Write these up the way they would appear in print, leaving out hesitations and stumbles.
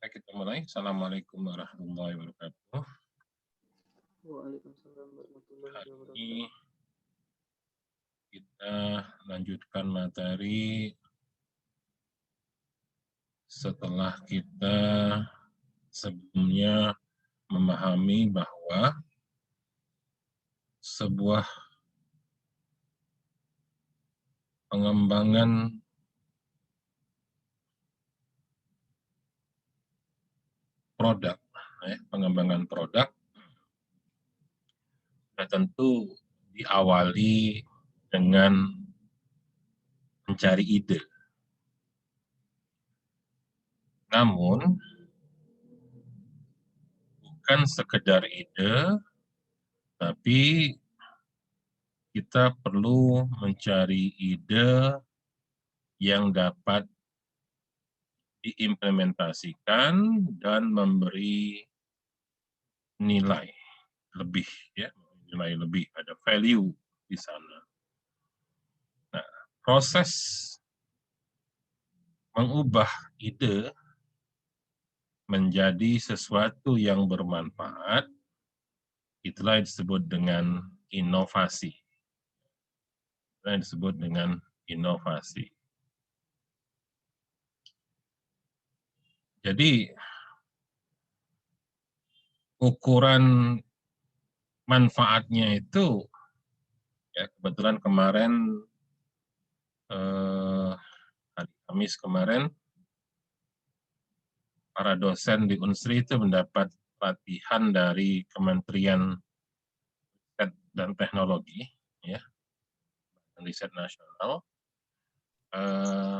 Baik, kita mulai. Assalamualaikum warahmatullahi wabarakatuh. Waalaikumsalam warahmatullahi Hari ini wabarakatuh. kita lanjutkan materi setelah kita sebelumnya memahami bahwa sebuah pengembangan produk, pengembangan produk tentu diawali dengan mencari ide. Namun, bukan sekedar ide, tapi kita perlu mencari ide yang dapat diimplementasikan dan memberi nilai lebih, ya, nilai lebih, ada value di sana. Nah, proses mengubah ide menjadi sesuatu yang bermanfaat, itulah yang disebut dengan inovasi. Itulah yang disebut dengan inovasi. Jadi, ukuran manfaatnya itu, ya kebetulan kemarin, hari Kamis kemarin, para dosen di Unsri itu mendapat pelatihan dari Kementerian Riset dan Teknologi, ya, Riset Nasional,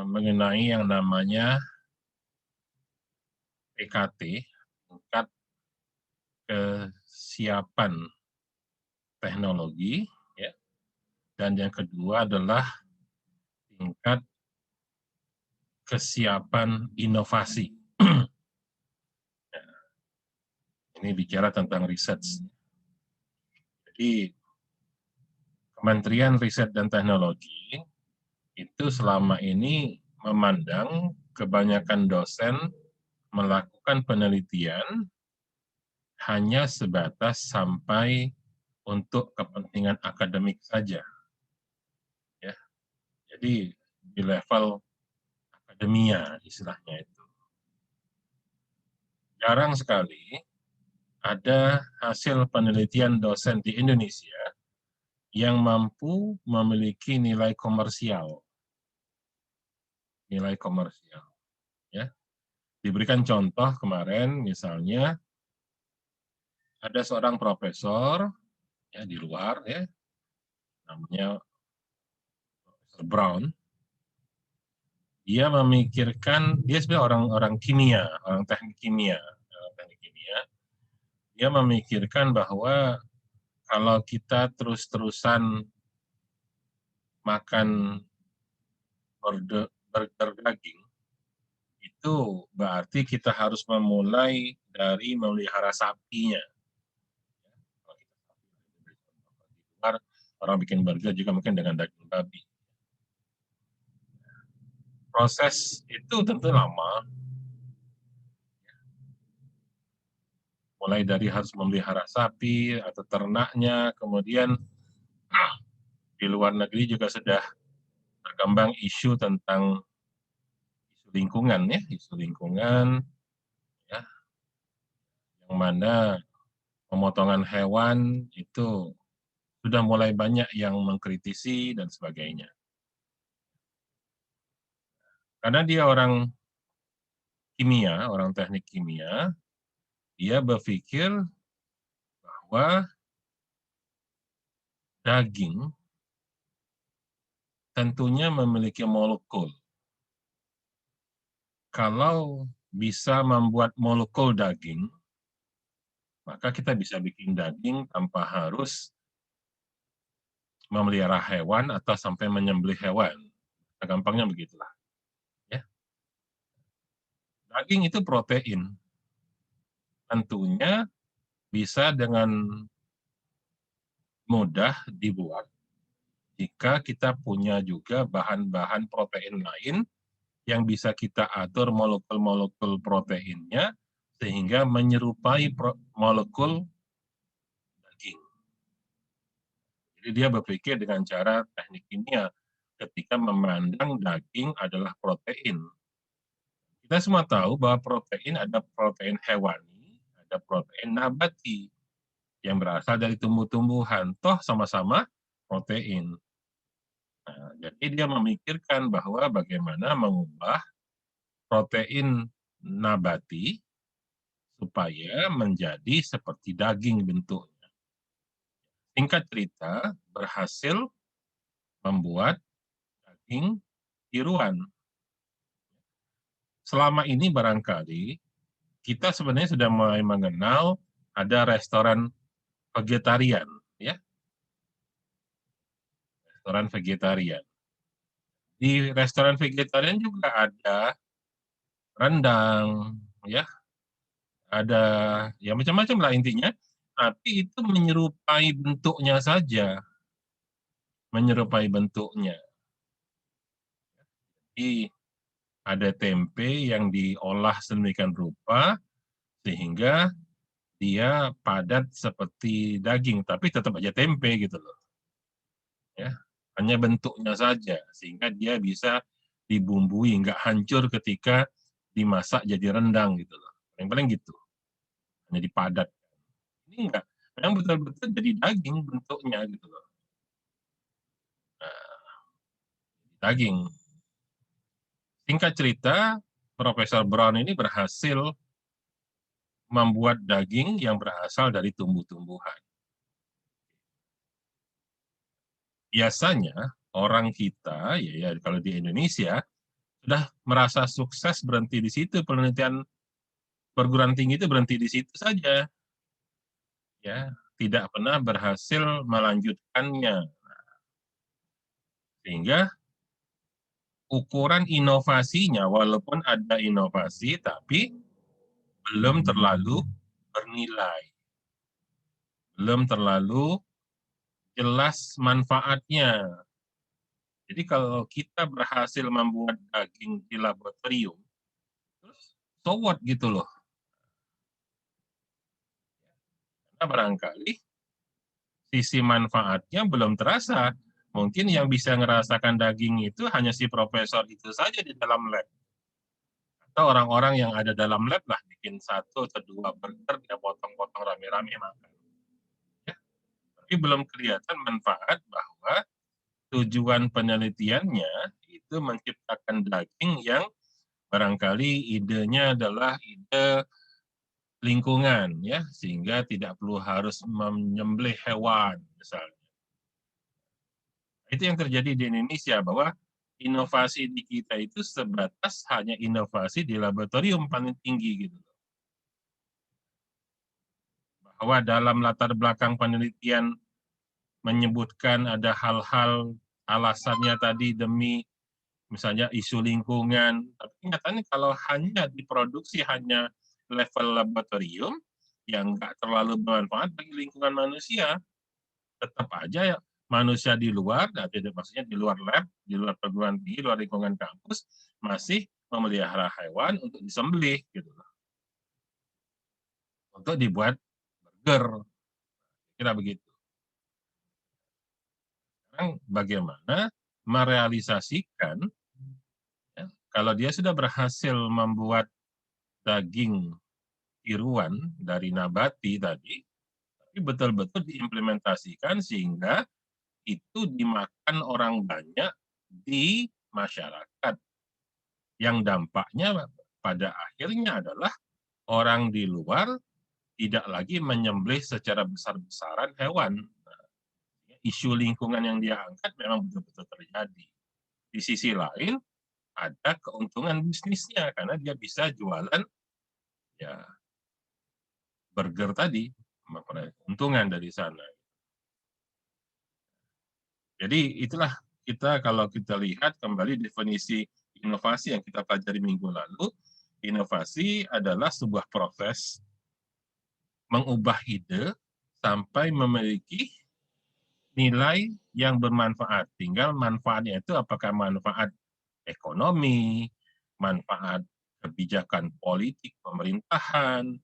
mengenai yang namanya PKT, tingkat kesiapan teknologi, ya, dan yang kedua adalah tingkat kesiapan inovasi. Ini bicara tentang riset. Jadi Kementerian Riset dan Teknologi itu selama ini memandang kebanyakan dosen melakukan penelitian hanya sebatas sampai untuk kepentingan akademik saja. Ya. Jadi di level akademia istilahnya itu. Jarang sekali ada hasil penelitian dosen di Indonesia yang mampu memiliki nilai komersial. Nilai komersial. Ya. Diberikan contoh kemarin, misalnya ada seorang profesor ya di luar, ya, namanya Profesor Brown. Dia memikirkan, dia sebenarnya orang kimia, orang teknik kimia. Dia memikirkan bahwa kalau kita terus-terusan makan burger daging, itu berarti kita harus memulai dari memelihara sapinya. Orang bikin burger juga mungkin dengan daging babi. Proses itu tentu lama, mulai dari harus memelihara sapi atau ternaknya, kemudian di luar negeri juga sudah berkembang isu tentang isu lingkungan, ya, isu lingkungan, ya, yang mana pemotongan hewan itu sudah mulai banyak yang mengkritisi dan sebagainya. Karena dia orang kimia, orang teknik kimia, dia berpikir bahwa daging tentunya memiliki molekul. Kalau bisa membuat molekul daging, maka kita bisa bikin daging tanpa harus memelihara hewan atau sampai menyembelih hewan. Nah, gampangnya begitulah. Ya. Daging itu protein. Tentunya bisa dengan mudah dibuat jika kita punya juga bahan-bahan protein lain yang bisa kita atur molekul-molekul proteinnya sehingga menyerupai molekul daging. Jadi dia berpikir dengan cara teknik kimia ketika memandang daging adalah protein. Kita semua tahu bahwa protein ada protein hewani, ada protein nabati yang berasal dari tumbuh-tumbuhan, toh sama-sama protein. Nah, jadi dia memikirkan bahwa bagaimana mengubah protein nabati supaya menjadi seperti daging bentuknya. Singkat cerita, berhasil membuat daging tiruan. Selama ini barangkali kita sebenarnya sudah mulai mengenal ada restoran vegetarian, ya, restoran vegetarian. Di restoran vegetarian juga ada rendang, ya, ada ya macam-macam lah intinya, tapi itu menyerupai bentuknya saja, menyerupai bentuknya. Jadi ada tempe yang diolah sedemikian rupa sehingga dia padat seperti daging, tapi tetap aja tempe gitu loh. Ya, hanya bentuknya saja sehingga dia bisa dibumbui nggak hancur ketika dimasak jadi rendang gitu loh. Paling-paling gitu, hanya dipadat. Ini enggak, memang betul-betul jadi daging bentuknya gitu loh. Nah, daging. Singkat cerita, Profesor Brown ini berhasil membuat daging yang berasal dari tumbuh-tumbuhan. Biasanya orang kita, ya kalau di Indonesia, sudah merasa sukses berhenti di situ, penelitian perguruan tinggi itu berhenti di situ saja, ya, tidak pernah berhasil melanjutkannya. Sehingga ukuran inovasinya, walaupun ada inovasi, tapi belum terlalu bernilai, belum terlalu jelas manfaatnya. Jadi kalau kita berhasil membuat daging di laboratorium, terus so what gitu loh. Karena barangkali sisi manfaatnya belum terasa. Mungkin yang bisa ngerasakan daging itu hanya si profesor itu saja di dalam lab. Atau orang-orang yang ada dalam lab lah, bikin satu atau dua burger, dia potong-potong rame-rame makan. Ya. Tapi belum kelihatan manfaat bahwa tujuan penelitiannya itu menciptakan daging yang barangkali idenya adalah ide lingkungan, ya, sehingga tidak perlu harus menyembelih hewan misalnya. Itu yang terjadi di Indonesia, bahwa inovasi di kita itu sebatas hanya inovasi di laboratorium paling tinggi gitu. Bahwa dalam latar belakang penelitian menyebutkan ada hal-hal alasannya tadi demi misalnya isu lingkungan, tapi nyatanya kalau hanya diproduksi hanya level laboratorium yang nggak terlalu bermanfaat bagi lingkungan manusia, tetap aja ya manusia di luar, maksudnya di luar lab, di luar perguruan tinggi, di luar lingkungan kampus, masih memelihara hewan untuk disembelih gitu loh, untuk dibuat burger, kira begitu. Sekarang bagaimana merealisasikan, ya, kalau dia sudah berhasil membuat daging tiruan dari nabati tadi, tapi betul-betul diimplementasikan sehingga itu dimakan orang banyak di masyarakat. Yang dampaknya pada akhirnya adalah orang di luar tidak lagi menyembelih secara besar-besaran hewan. Isu lingkungan yang dia angkat memang betul-betul terjadi. Di sisi lain, ada keuntungan bisnisnya karena dia bisa jualan ya burger tadi, memperoleh keuntungan dari sana. Jadi itulah kita kalau kita lihat kembali definisi inovasi yang kita pelajari minggu lalu, inovasi adalah sebuah proses mengubah ide sampai memiliki nilai yang bermanfaat. Tinggal manfaatnya itu apakah manfaat ekonomi, manfaat kebijakan politik pemerintahan,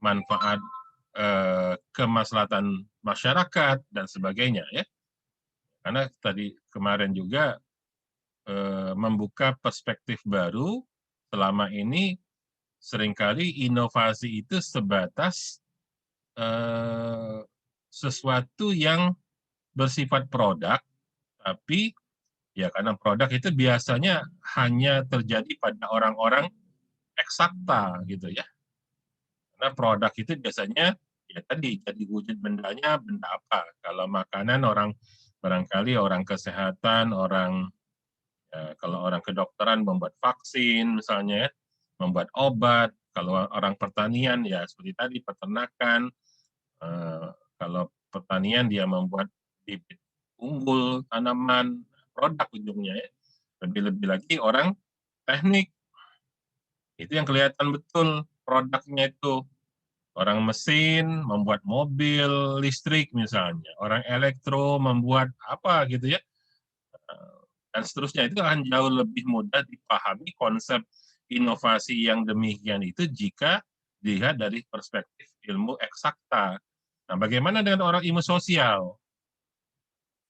manfaat kemaslahatan masyarakat dan sebagainya ya. Karena tadi kemarin juga membuka perspektif baru, selama ini seringkali inovasi itu sebatas sesuatu yang bersifat produk, tapi ya karena produk itu biasanya hanya terjadi pada orang-orang eksakta gitu ya. Karena produk itu biasanya ya tadi jadi wujud bendanya benda apa. Kalau makanan orang barangkali orang kesehatan, orang ya, kalau orang kedokteran membuat vaksin misalnya ya, membuat obat. Kalau orang pertanian ya seperti tadi peternakan. Kalau pertanian dia membuat bibit unggul tanaman produk ujungnya ya. Lebih-lebih lagi orang teknik itu yang kelihatan betul produknya itu. Orang mesin membuat mobil listrik misalnya, orang elektro membuat apa gitu ya, dan seterusnya. Itu akan jauh lebih mudah dipahami konsep inovasi yang demikian itu jika dilihat dari perspektif ilmu eksakta. Nah, bagaimana dengan orang ilmu sosial?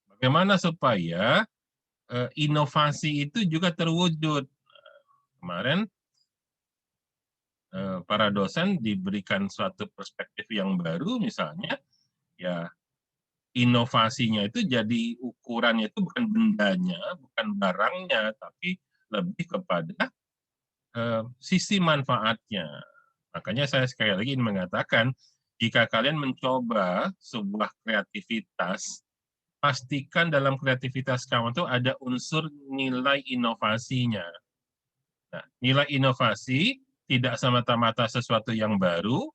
Bagaimana supaya inovasi itu juga terwujud? Kemarin para dosen diberikan suatu perspektif yang baru, misalnya ya inovasinya itu jadi ukurannya itu bukan bendanya, bukan barangnya, tapi lebih kepada sisi manfaatnya. Makanya saya sekali lagi ingin mengatakan, jika kalian mencoba sebuah kreativitas, pastikan dalam kreativitas kamu itu ada unsur nilai inovasinya. Nah, nilai inovasi tidak semata-mata sesuatu yang baru,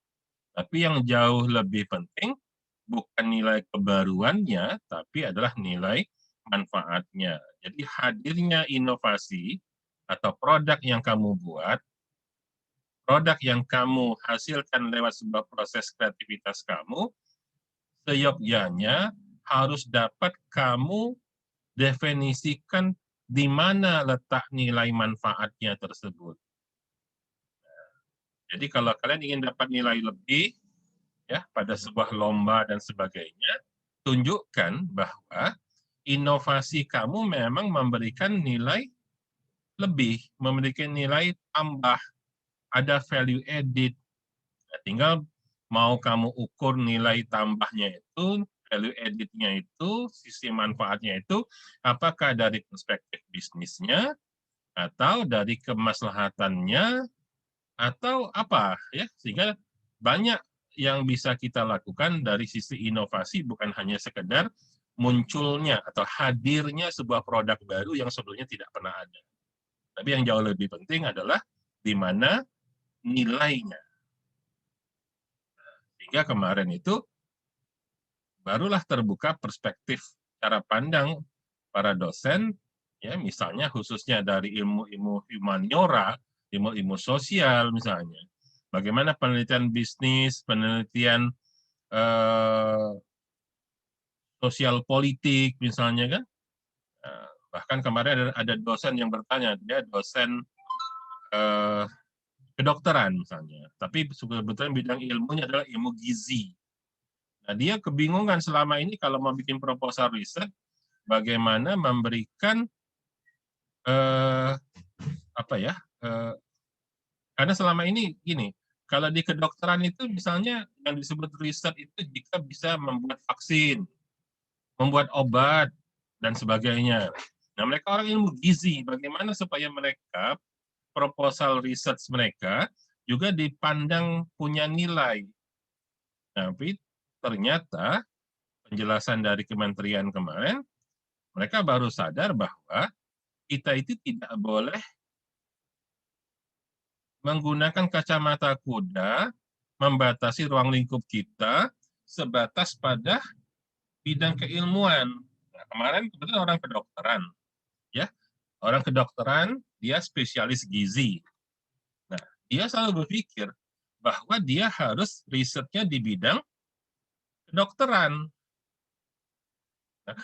tapi yang jauh lebih penting bukan nilai kebaruannya, tapi adalah nilai manfaatnya. Jadi hadirnya inovasi atau produk yang kamu buat, produk yang kamu hasilkan lewat sebuah proses kreativitas kamu, seyogyanya harus dapat kamu definisikan di mana letak nilai manfaatnya tersebut. Jadi kalau kalian ingin dapat nilai lebih ya pada sebuah lomba dan sebagainya, tunjukkan bahwa inovasi kamu memang memberikan nilai lebih, memberikan nilai tambah, ada value added. Nah, tinggal mau kamu ukur nilai tambahnya itu, value added-nya itu, sisi manfaatnya itu, apakah dari perspektif bisnisnya, atau dari kemaslahatannya, atau apa ya, sehingga banyak yang bisa kita lakukan dari sisi inovasi, bukan hanya sekedar munculnya atau hadirnya sebuah produk baru yang sebelumnya tidak pernah ada. Tapi yang jauh lebih penting adalah di mana nilainya. Sehingga kemarin itu barulah terbuka perspektif cara pandang para dosen, ya misalnya khususnya dari ilmu-ilmu humaniora, ilmu-ilmu sosial misalnya. Bagaimana penelitian bisnis, penelitian sosial politik misalnya kan. Bahkan kemarin ada dosen yang bertanya, dia dosen kedokteran misalnya, tapi sebetulnya bidang ilmunya adalah ilmu gizi. Nah, dia kebingungan selama ini kalau mau bikin proposal riset, bagaimana memberikan apa ya? Karena selama ini gini, kalau di kedokteran itu misalnya yang disebut riset itu jika bisa membuat vaksin, membuat obat dan sebagainya. Nah, mereka orang ilmu gizi, bagaimana supaya mereka proposal riset mereka juga dipandang punya nilai. Tapi ternyata penjelasan dari kementerian kemarin, mereka baru sadar bahwa kita itu tidak boleh menggunakan kacamata kuda, membatasi ruang lingkup kita sebatas pada bidang keilmuan. Nah, kemarin kebetulan orang kedokteran, ya, orang kedokteran dia spesialis gizi. Nah, dia selalu berpikir bahwa dia harus risetnya di bidang kedokteran. Nah,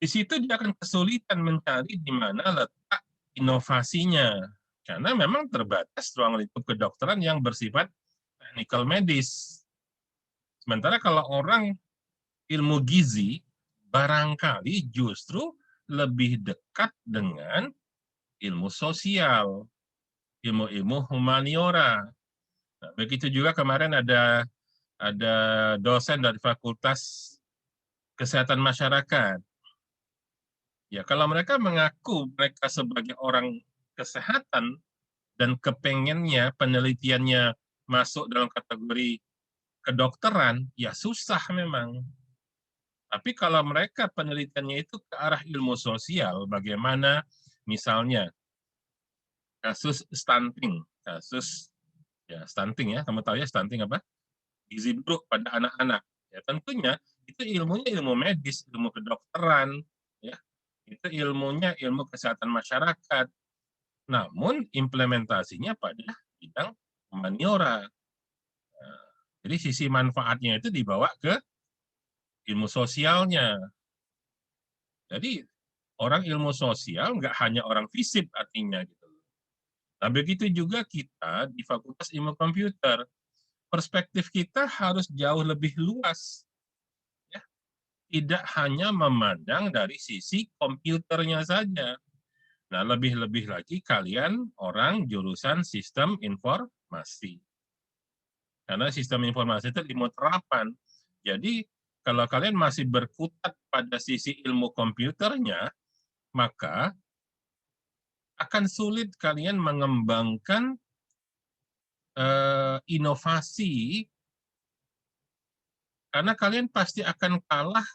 di situ dia akan kesulitan mencari di mana letak inovasinya. Karena memang terbatas ruang lingkup kedokteran yang bersifat teknikal medis. Sementara kalau orang ilmu gizi, barangkali justru lebih dekat dengan ilmu sosial, ilmu-ilmu humaniora. Nah, begitu juga kemarin ada dosen dari Fakultas Kesehatan Masyarakat. Ya, kalau mereka mengaku mereka sebagai orang kesehatan dan kepengennya penelitiannya masuk dalam kategori kedokteran, ya susah memang. Tapi kalau mereka penelitiannya itu ke arah ilmu sosial, bagaimana misalnya kasus stunting, kasus ya stunting ya, kamu tahu ya stunting apa? Gizi buruk pada anak-anak. Ya tentunya itu ilmunya ilmu medis, ilmu kedokteran, ya. Itu ilmunya ilmu kesehatan masyarakat. Namun implementasinya pada bidang humaniora. Jadi sisi manfaatnya itu dibawa ke ilmu sosialnya. Jadi orang ilmu sosial nggak hanya orang fisip artinya gitu. Nah begitu juga kita di Fakultas Ilmu Komputer, perspektif kita harus jauh lebih luas, ya. Tidak hanya memandang dari sisi komputernya saja. Nah lebih-lebih lagi kalian orang jurusan sistem informasi. Karena sistem informasi itu ilmu terapan. Jadi kalau kalian masih berkutat pada sisi ilmu komputernya, maka akan sulit kalian mengembangkan inovasi karena kalian pasti akan kalah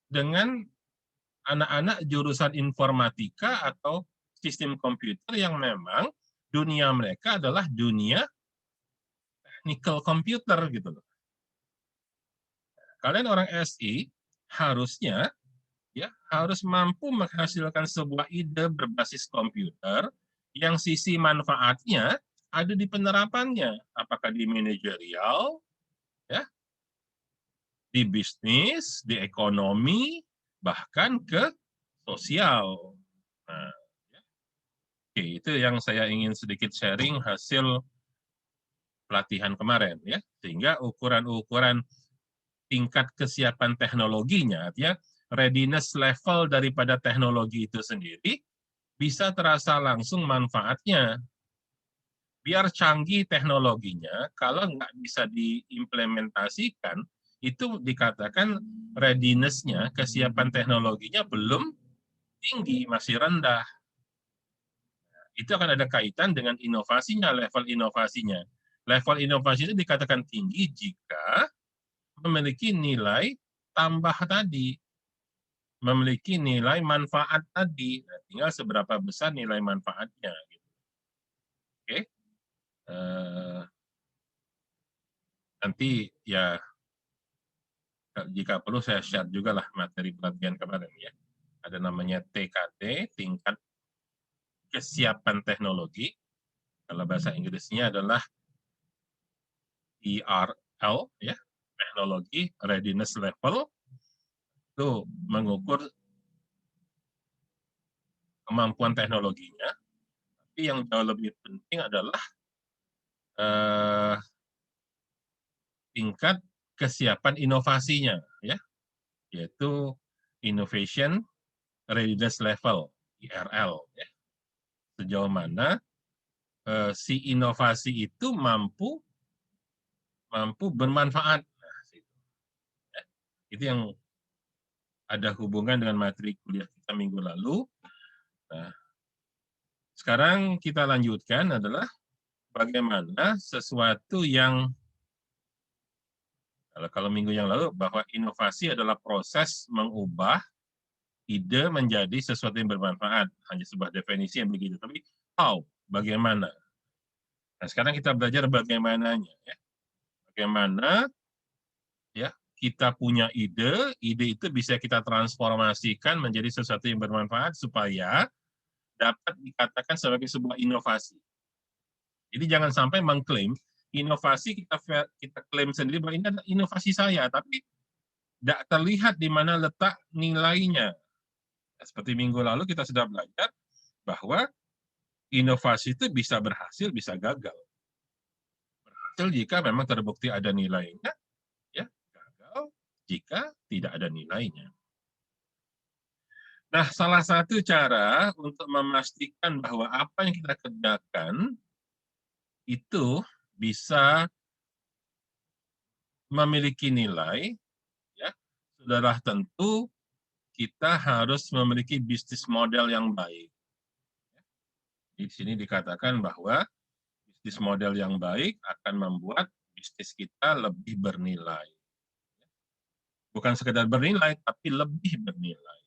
dengan anak-anak jurusan informatika atau sistem komputer yang memang dunia mereka adalah dunia technical computer gitu loh. Kalian orang SI harusnya ya harus mampu menghasilkan sebuah ide berbasis komputer yang sisi manfaatnya ada di penerapannya, apakah di manajerial, ya, di bisnis, di ekonomi, bahkan ke sosial. Nah, ya. Oke, itu yang saya ingin sedikit sharing hasil pelatihan kemarin, ya, sehingga ukuran-ukuran tingkat kesiapan teknologinya, ya, readiness level daripada teknologi itu sendiri bisa terasa langsung manfaatnya. Biar canggih teknologinya, kalau nggak bisa diimplementasikan, itu dikatakan readiness-nya, kesiapan teknologinya belum tinggi, masih rendah. Itu akan ada kaitan dengan inovasinya, level inovasinya. Level inovasi itu dikatakan tinggi jika memiliki nilai tambah tadi, memiliki nilai manfaat tadi. Nah, tinggal seberapa besar nilai manfaatnya. Gitu. Oke, nanti ya jika perlu saya share juga lah materi pelatihan kemarin ya. Ada namanya TKT, tingkat kesiapan teknologi. Kalau bahasa Inggrisnya adalah ERL, ya, teknologi readiness level. Itu mengukur kemampuan teknologinya. Tapi yang jauh lebih penting adalah tingkat kesiapan inovasinya, ya, yaitu Innovation Readiness Level (IRL). Ya. Sejauh mana si inovasi itu mampu bermanfaat. Nah, ya. Itu yang ada hubungan dengan materi kuliah kita minggu lalu. Nah, sekarang kita lanjutkan adalah bagaimana sesuatu yang kalau minggu yang lalu bahwa inovasi adalah proses mengubah ide menjadi sesuatu yang bermanfaat, hanya sebuah definisi yang begitu. Tapi how, bagaimana? Nah, sekarang kita belajar bagaimananya, ya. Bagaimana ya kita punya ide, ide itu bisa kita transformasikan menjadi sesuatu yang bermanfaat supaya dapat dikatakan sebagai sebuah inovasi. Jadi jangan sampai mengklaim inovasi kita klaim sendiri bahwa ini adalah inovasi saya, tapi tidak terlihat di mana letak nilainya. Seperti minggu lalu kita sudah belajar bahwa Inovasi itu bisa berhasil, bisa gagal. Berhasil jika memang terbukti ada nilainya, ya, gagal jika tidak ada nilainya. Nah, salah satu cara untuk memastikan bahwa apa yang kita kerjakan itu bisa memiliki nilai, ya, sudah tentu kita harus memiliki bisnis model yang baik. Di sini dikatakan bahwa bisnis model yang baik akan membuat bisnis kita lebih bernilai. Bukan sekedar bernilai, tapi lebih bernilai.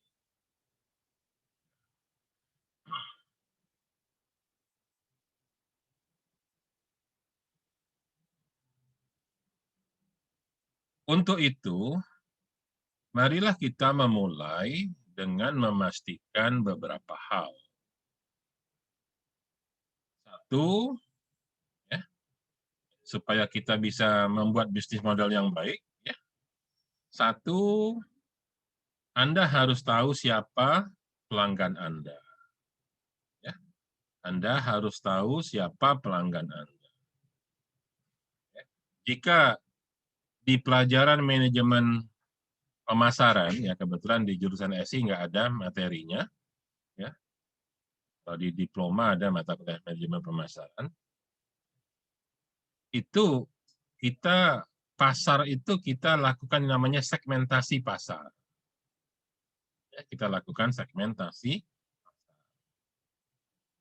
Untuk itu, marilah kita memulai dengan memastikan beberapa hal. Satu, ya, supaya kita bisa membuat bisnis model yang baik, ya. Satu, Anda harus tahu siapa pelanggan Anda. Ya. Anda harus tahu siapa pelanggan Anda. Ya. Jika di pelajaran manajemen pemasaran, ya kebetulan di jurusan SI nggak ada materinya, ya. Kalau di diploma ada mata kuliah manajemen pemasaran. Itu kita pasar itu kita lakukan namanya segmentasi pasar. Ya, kita lakukan segmentasi.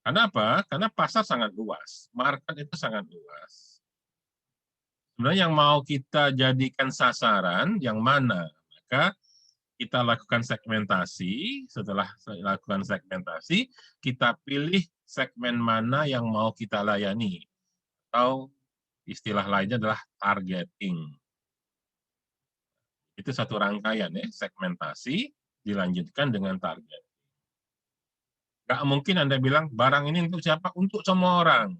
Kenapa? Karena pasar sangat luas, market itu sangat luas. Sebenarnya yang mau kita jadikan sasaran yang mana? Maka kita lakukan segmentasi, setelah lakukan segmentasi, kita pilih segmen mana yang mau kita layani. Atau istilah lainnya adalah targeting. Itu satu rangkaian ya, segmentasi dilanjutkan dengan target. Nggak mungkin Anda bilang, barang ini untuk siapa? Untuk semua orang.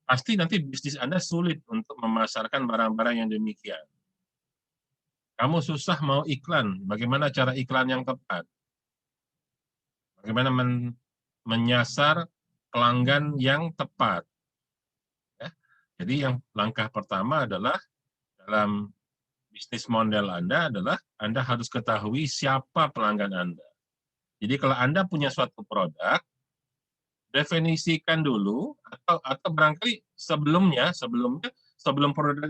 Pasti nanti bisnis Anda sulit untuk memasarkan barang-barang yang demikian. Kamu susah mau iklan, bagaimana cara iklan yang tepat? Bagaimana menyasar pelanggan yang tepat? Ya. Jadi yang langkah pertama adalah dalam bisnis model Anda adalah Anda harus ketahui siapa pelanggan Anda. Jadi kalau Anda punya suatu produk, definisikan dulu atau barangkali sebelum produk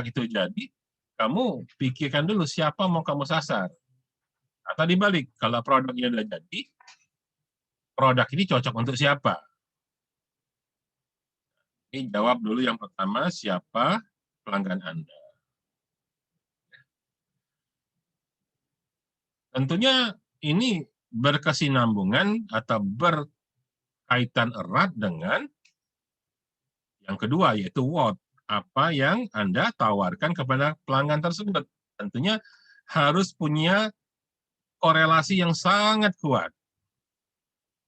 itu jadi, kamu pikirkan dulu siapa mau kamu sasar. Atau dibalik, kalau produknya sudah jadi, produk ini cocok untuk siapa? Ini jawab dulu yang pertama, siapa pelanggan Anda. Tentunya ini berkesinambungan atau berkaitan erat dengan yang kedua, yaitu what. Apa yang Anda tawarkan kepada pelanggan tersebut. Tentunya harus punya korelasi yang sangat kuat.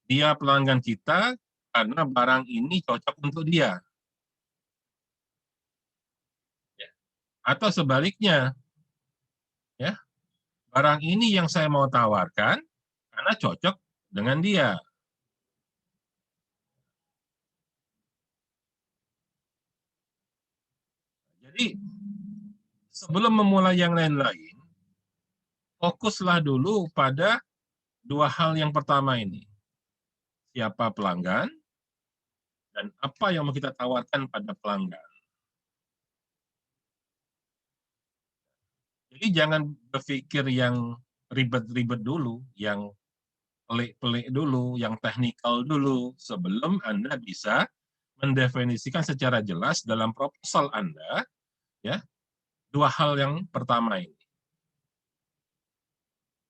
Dia pelanggan kita karena barang ini cocok untuk dia. Atau sebaliknya, ya, barang ini yang saya mau tawarkan karena cocok dengan dia. Jadi sebelum memulai yang lain-lain, fokuslah dulu pada dua hal yang pertama ini. Siapa pelanggan dan apa yang mau kita tawarkan pada pelanggan. Jadi jangan berpikir yang ribet-ribet dulu, yang pelik-pelik dulu, yang teknikal dulu, sebelum Anda bisa mendefinisikan secara jelas dalam proposal Anda, ya, dua hal yang pertama ini.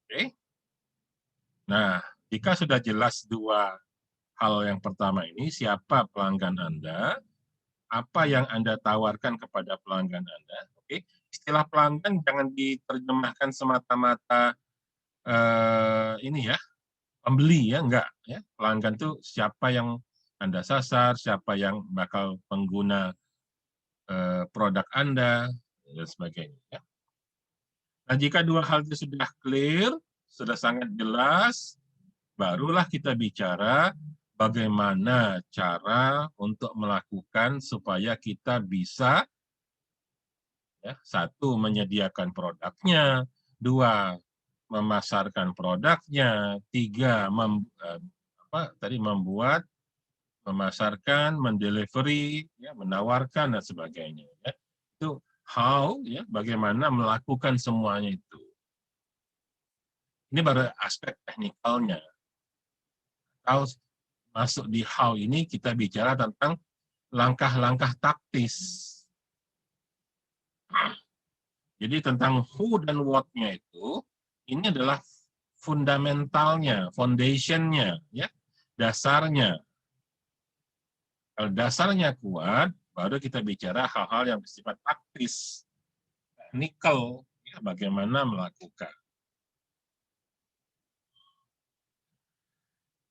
Oke? Nah, jika sudah jelas dua hal yang pertama ini, siapa pelanggan Anda, apa yang Anda tawarkan kepada pelanggan Anda, oke? Istilah pelanggan jangan diterjemahkan semata-mata ini ya, pembeli ya, enggak ya. Pelanggan itu siapa yang Anda sasar, siapa yang bakal pengguna produk Anda dan sebagainya ya. Nah, jika dua hal itu sudah clear, sudah sangat jelas, barulah kita bicara bagaimana cara untuk melakukan supaya kita bisa, ya, satu, menyediakan produknya, dua, memasarkan produknya, tiga, membuat, memasarkan, mendelivery, ya, menawarkan dan sebagainya. Ya. Itu how, ya, bagaimana melakukan semuanya itu. Ini baru aspek teknikalnya. Kalau masuk di how ini kita bicara tentang langkah-langkah taktis. Jadi tentang who dan what-nya itu, ini adalah fundamentalnya, foundation-nya, ya, dasarnya. Kalau dasarnya kuat, baru kita bicara hal-hal yang bersifat taktis, teknikal, ya, bagaimana melakukan.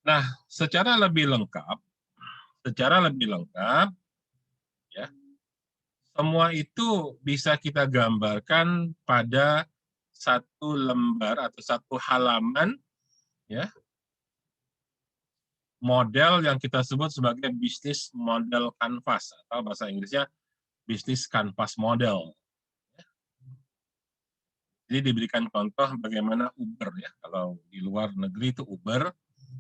Nah, secara lebih lengkap, ya, semua itu bisa kita gambarkan pada satu lembar atau satu halaman, ya, model yang kita sebut sebagai bisnis model canvas atau bahasa Inggrisnya bisnis canvas model. Jadi diberikan contoh bagaimana Uber, ya, kalau di luar negeri itu Uber,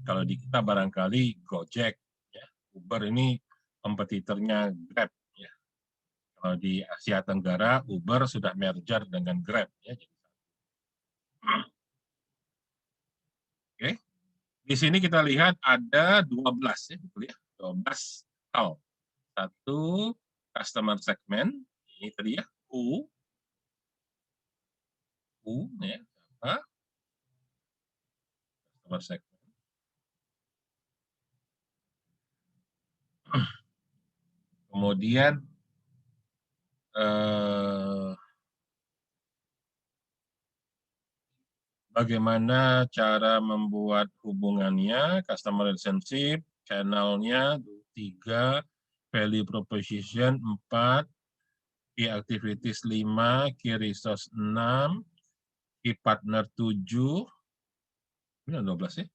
kalau di kita barangkali Gojek, ya. Uber ini kompetitornya Grab, ya. Kalau di Asia Tenggara Uber sudah merger dengan Grab, ya. Oke. Di sini kita lihat ada 12, ya, betul ya, 12 hal. Satu, customer segment, ini tadi ya, who, ya, apa? Customer segment. Kemudian bagaimana cara membuat hubungannya, customer relationship, channel-nya, 3, value proposition, 4, key activities 5, key resource 6, key partner 7, ini 12 ya?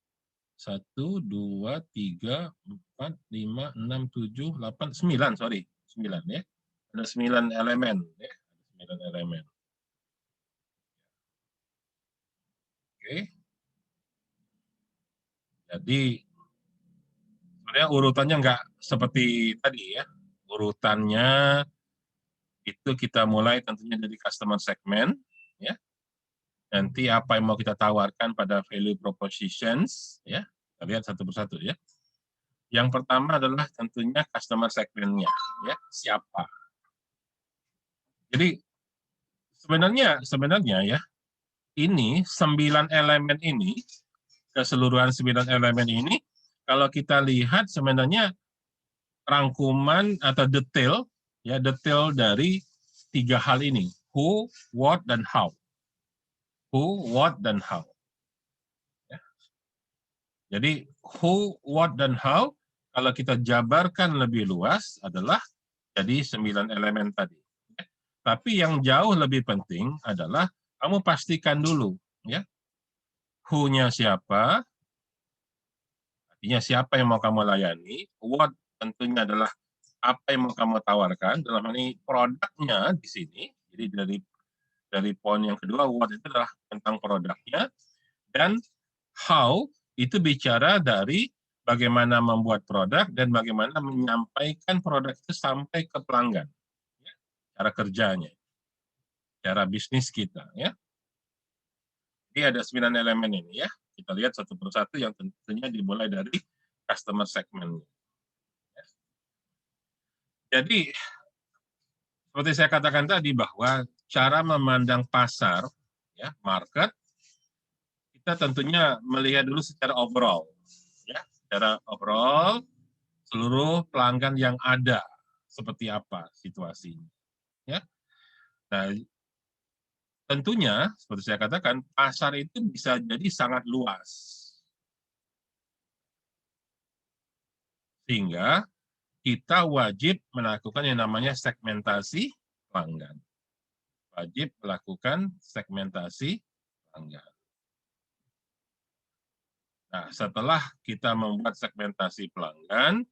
1, 2, 3, 4, 5, 6, 7, 8, 9, sorry. 9 ya. Ada 9 elemen. Ya. 9 elemen. Oke. Jadi, sebenarnya urutannya nggak seperti tadi ya. Urutannya itu kita mulai tentunya dari customer segment. Ya. Nanti apa yang mau kita tawarkan pada value propositions. Ya. Kita lihat satu persatu ya. Yang pertama adalah tentunya customer segment-nya. Ya. Siapa? Jadi, sebenarnya ya, ini 9 elemen ini, keseluruhan 9 elemen ini, kalau kita lihat sebenarnya rangkuman atau detail, ya, detail dari 3 hal ini, who, what, dan how. Who, what, dan how. Ya. Jadi who, what, dan how, kalau kita jabarkan lebih luas adalah jadi 9 elemen tadi. Ya. Tapi yang jauh lebih penting adalah kamu pastikan dulu, ya, who-nya siapa, artinya siapa yang mau kamu layani, what tentunya adalah apa yang mau kamu tawarkan, dalam hal ini produknya di sini, jadi dari poin yang kedua, what itu adalah tentang produknya, dan how itu bicara dari bagaimana membuat produk dan bagaimana menyampaikan produk itu sampai ke pelanggan, ya, cara kerjanya, cara bisnis kita, ya. Jadi ada 9 elemen ini ya. Kita lihat satu persatu yang tentunya dimulai dari customer segment. Jadi seperti saya katakan tadi bahwa cara memandang pasar, ya, market, kita tentunya melihat dulu secara overall, ya, secara overall seluruh pelanggan yang ada seperti apa situasinya, ya. Nah, tentunya seperti saya katakan pasar itu bisa jadi sangat luas, sehingga kita wajib melakukan yang namanya segmentasi pelanggan. Wajib melakukan segmentasi pelanggan. Nah, setelah kita membuat segmentasi pelanggan,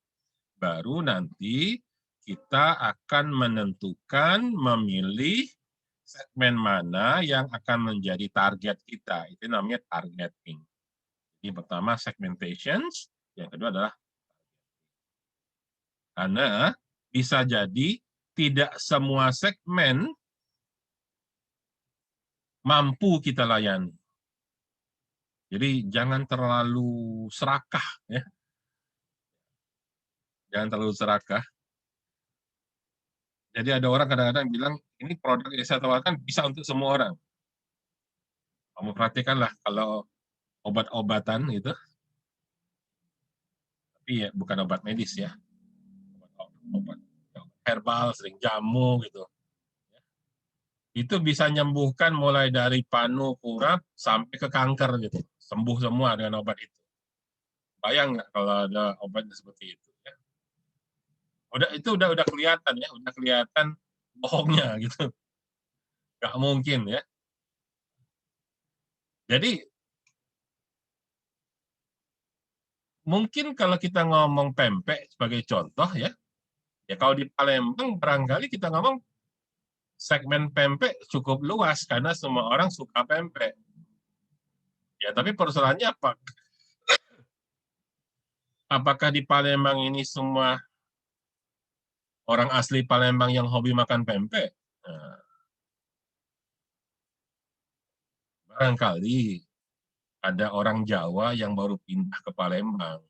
baru nanti kita akan menentukan, memilih segmen mana yang akan menjadi target kita. Itu namanya targeting. Jadi pertama segmentation, yang kedua adalah karena bisa jadi tidak semua segmen mampu kita layani. Jadi jangan terlalu serakah, ya. Jangan terlalu serakah. Jadi ada orang kadang-kadang bilang, ini produk yang saya tawarkan bisa untuk semua orang. Kamu perhatikanlah kalau obat-obatan gitu, tapi ya bukan obat medis ya, obat herbal, sering jamu gitu. Itu bisa menyembuhkan mulai dari panu, kurap, sampai ke kanker gitu. Sembuh semua dengan obat itu. Bayang nggak kalau ada obat seperti itu? Ya? Itu udah kelihatan ya, udah kelihatan bohongnya gitu. Nggak mungkin ya. Jadi mungkin kalau kita ngomong pempek sebagai contoh ya, ya kalau di Palembang barangkali kita ngomong segmen pempek cukup luas karena semua orang suka pempek. Ya, tapi persoalannya apa? Apakah di Palembang ini semua orang asli Palembang yang hobi makan pempek? Nah, barangkali ada orang Jawa yang baru pindah ke Palembang.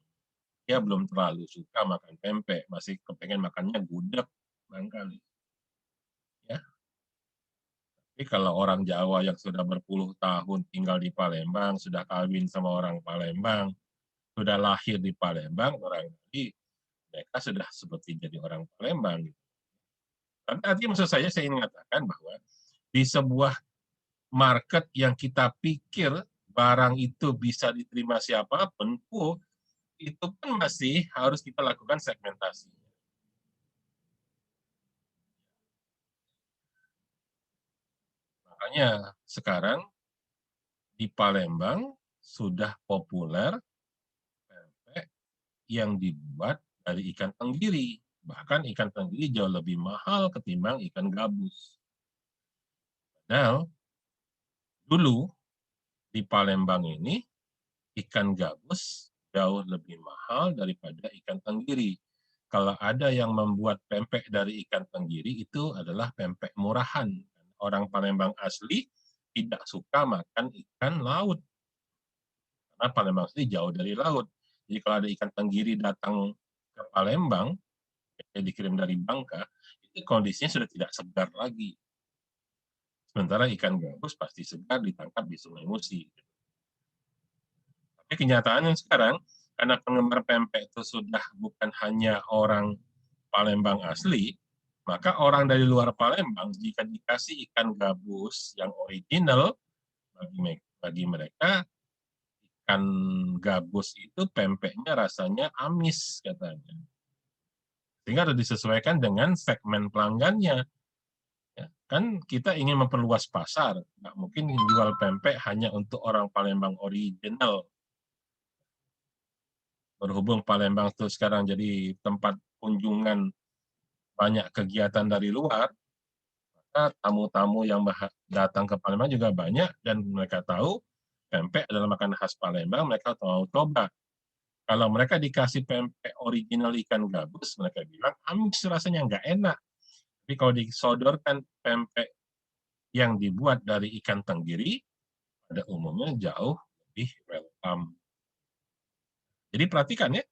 Dia belum terlalu suka makan pempek, masih kepengen makannya gudeg barangkali. Ya. Tapi kalau orang Jawa yang sudah berpuluh tahun tinggal di Palembang, sudah kawin sama orang Palembang, sudah lahir di Palembang, barangkali mereka sudah seperti jadi orang Palembang. Tapi artinya maksud saya ingin mengatakan bahwa di sebuah market yang kita pikir barang itu bisa diterima siapapun, itu pun masih harus kita lakukan segmentasi. Makanya sekarang di Palembang sudah populer pempek yang dibuat dari ikan tenggiri. Bahkan ikan tenggiri jauh lebih mahal ketimbang ikan gabus. Nah, dulu di Palembang ini ikan gabus jauh lebih mahal daripada ikan tenggiri. Kalau ada yang membuat pempek dari ikan tenggiri, itu adalah pempek murahan. Orang Palembang asli tidak suka makan ikan laut. Karena Palembang asli jauh dari laut. Jadi kalau ada ikan tenggiri datang ke Palembang, yang dikirim dari Bangka, itu kondisinya sudah tidak segar lagi. Sementara ikan gabus pasti segar ditangkap di Sungai Musi. Tapi kenyataannya sekarang, karena penggemar pempek itu sudah bukan hanya orang Palembang asli, maka orang dari luar Palembang jika dikasih ikan gabus yang original, bagi mereka ikan gabus itu pempeknya rasanya amis katanya. Sehingga harus disesuaikan dengan segmen pelanggannya. Ya, kan kita ingin memperluas pasar, nggak mungkin jual pempek hanya untuk orang Palembang original. Berhubung Palembang itu sekarang jadi tempat kunjungan banyak kegiatan dari luar, maka tamu-tamu yang datang ke Palembang juga banyak dan mereka tahu pempek adalah makanan khas Palembang, mereka mau coba. Kalau mereka dikasih pempek original ikan gabus, mereka bilang amis rasanya nggak enak. Tapi kalau disodorkan pempek yang dibuat dari ikan tenggiri, pada umumnya jauh lebih welcome. Jadi perhatikan ya,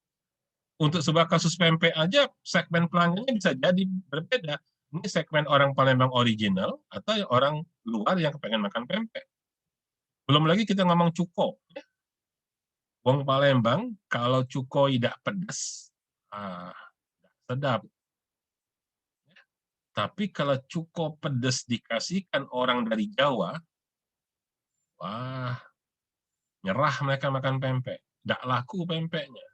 untuk sebuah kasus pempek aja segmen pelanggannya bisa jadi berbeda. Ini segmen orang Palembang original atau orang luar yang kepengen makan pempek. Belum lagi kita ngomong cuko. Ya. Wong Palembang kalau cuko tidak pedas, sedap. Tapi kalau cuko pedas dikasihkan orang dari Jawa, wah, nyerah mereka makan pempek. Tidak laku pempeknya.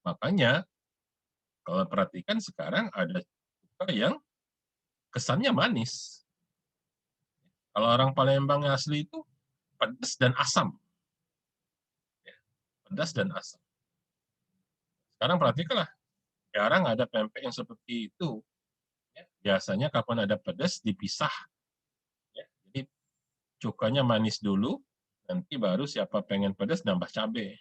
Makanya, kalau perhatikan sekarang ada cuko yang kesannya manis. Kalau orang Palembang asli itu pedas dan asam. pedas dan asam. Sekarang perhatikanlah, jarang ada pempek yang seperti itu. Biasanya kapan ada pedas dipisah. Jadi cukanya manis dulu, nanti baru siapa pengen pedas nambah cabai.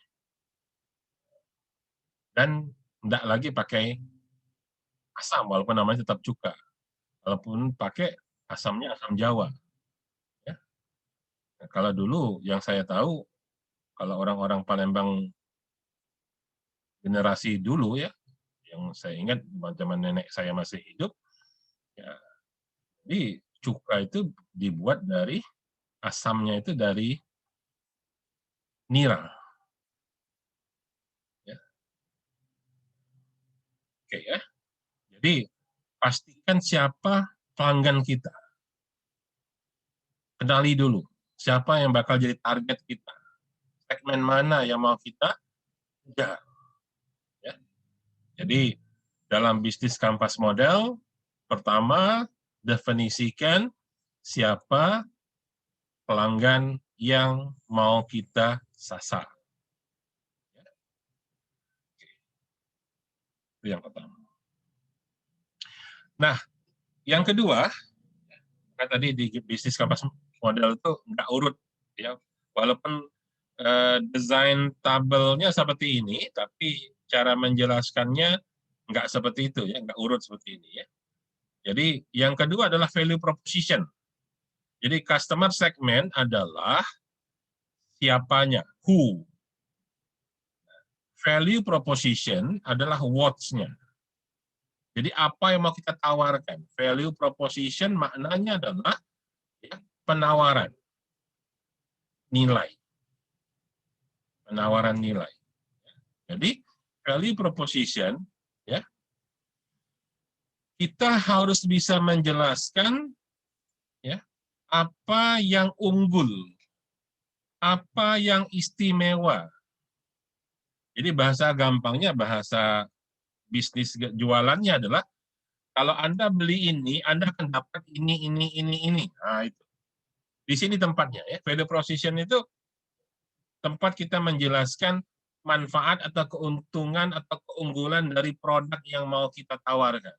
Dan tidak lagi pakai asam, walaupun namanya tetap cuka. Walaupun pakai asamnya asam Jawa. Ya. Nah, kalau dulu yang saya tahu, kalau orang-orang Palembang generasi dulu ya, yang saya ingat zaman nenek saya masih hidup, ya, jadi cuka itu dibuat dari asamnya itu dari nira. Ya. Oke ya. Jadi pastikan siapa pelanggan kita. Kenali dulu siapa yang bakal jadi target kita. Segmen mana yang mau kita kejar. Ya. Jadi dalam bisnis kanvas model, pertama definisikan siapa pelanggan yang mau kita sasar. Itu yang pertama. Nah, yang kedua, kan tadi di bisnis kanvas model itu nggak urut, ya. Walaupun desain tabelnya seperti ini, tapi cara menjelaskannya nggak seperti itu, ya, nggak urut seperti ini, ya. Jadi yang kedua adalah value proposition. Jadi customer segment adalah siapanya, who. Value proposition adalah what-nya. Jadi apa yang mau kita tawarkan? Value proposition maknanya adalah ya, penawaran, nilai. Penawaran nilai. Jadi value proposition, ya, kita harus bisa menjelaskan ya, apa yang unggul, apa yang istimewa. Jadi bahasa gampangnya, bahasa bisnis jualannya adalah kalau Anda beli ini, Anda akan dapat ini. Nah, itu. Di sini tempatnya. Ya. Value proposition itu tempat kita menjelaskan manfaat atau keuntungan atau keunggulan dari produk yang mau kita tawarkan.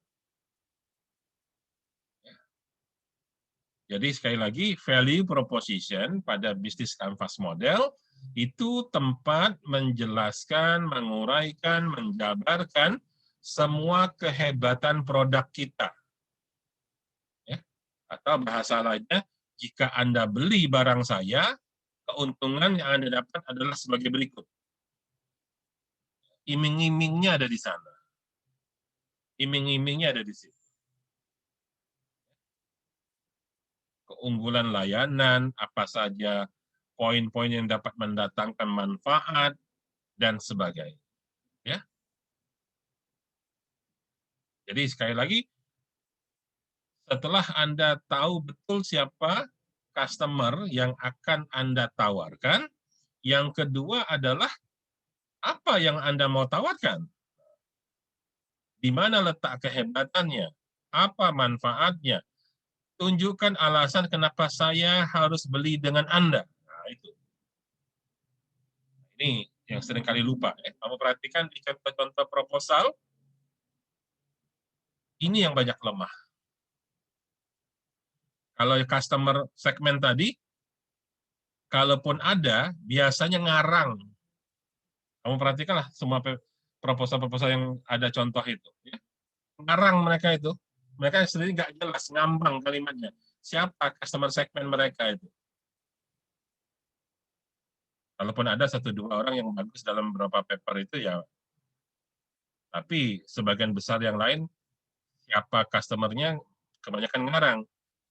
Jadi sekali lagi, value proposition pada bisnis kanvas model itu tempat menjelaskan, menguraikan, menjabarkan semua kehebatan produk kita. Ya. Atau bahasa lainnya, jika Anda beli barang saya, keuntungan yang Anda dapat adalah sebagai berikut. Iming-imingnya ada di sana. Iming-imingnya ada di situ. Keunggulan layanan, apa saja poin-poin yang dapat mendatangkan manfaat, dan sebagainya. Ya. Jadi sekali lagi, setelah Anda tahu betul siapa customer yang akan Anda tawarkan, yang kedua adalah apa yang Anda mau tawarkan. Di mana letak kehebatannya? Apa manfaatnya? Tunjukkan alasan kenapa saya harus beli dengan Anda. Nah, itu. Ini yang sering kali lupa. Kamu perhatikan di contoh-contoh proposal, ini yang banyak lemah. Kalau customer segmen tadi, kalaupun ada, biasanya ngarang. Kamu perhatikanlah semua proposal-proposal yang ada contoh itu. Ngarang mereka itu. Mereka sendiri nggak jelas, ngambang kalimatnya. Siapa customer segmen mereka itu? Kalaupun ada 1-2 orang yang bagus dalam beberapa paper itu, ya. Tapi sebagian besar yang lain, siapa customer-nya, kebanyakan ngarang.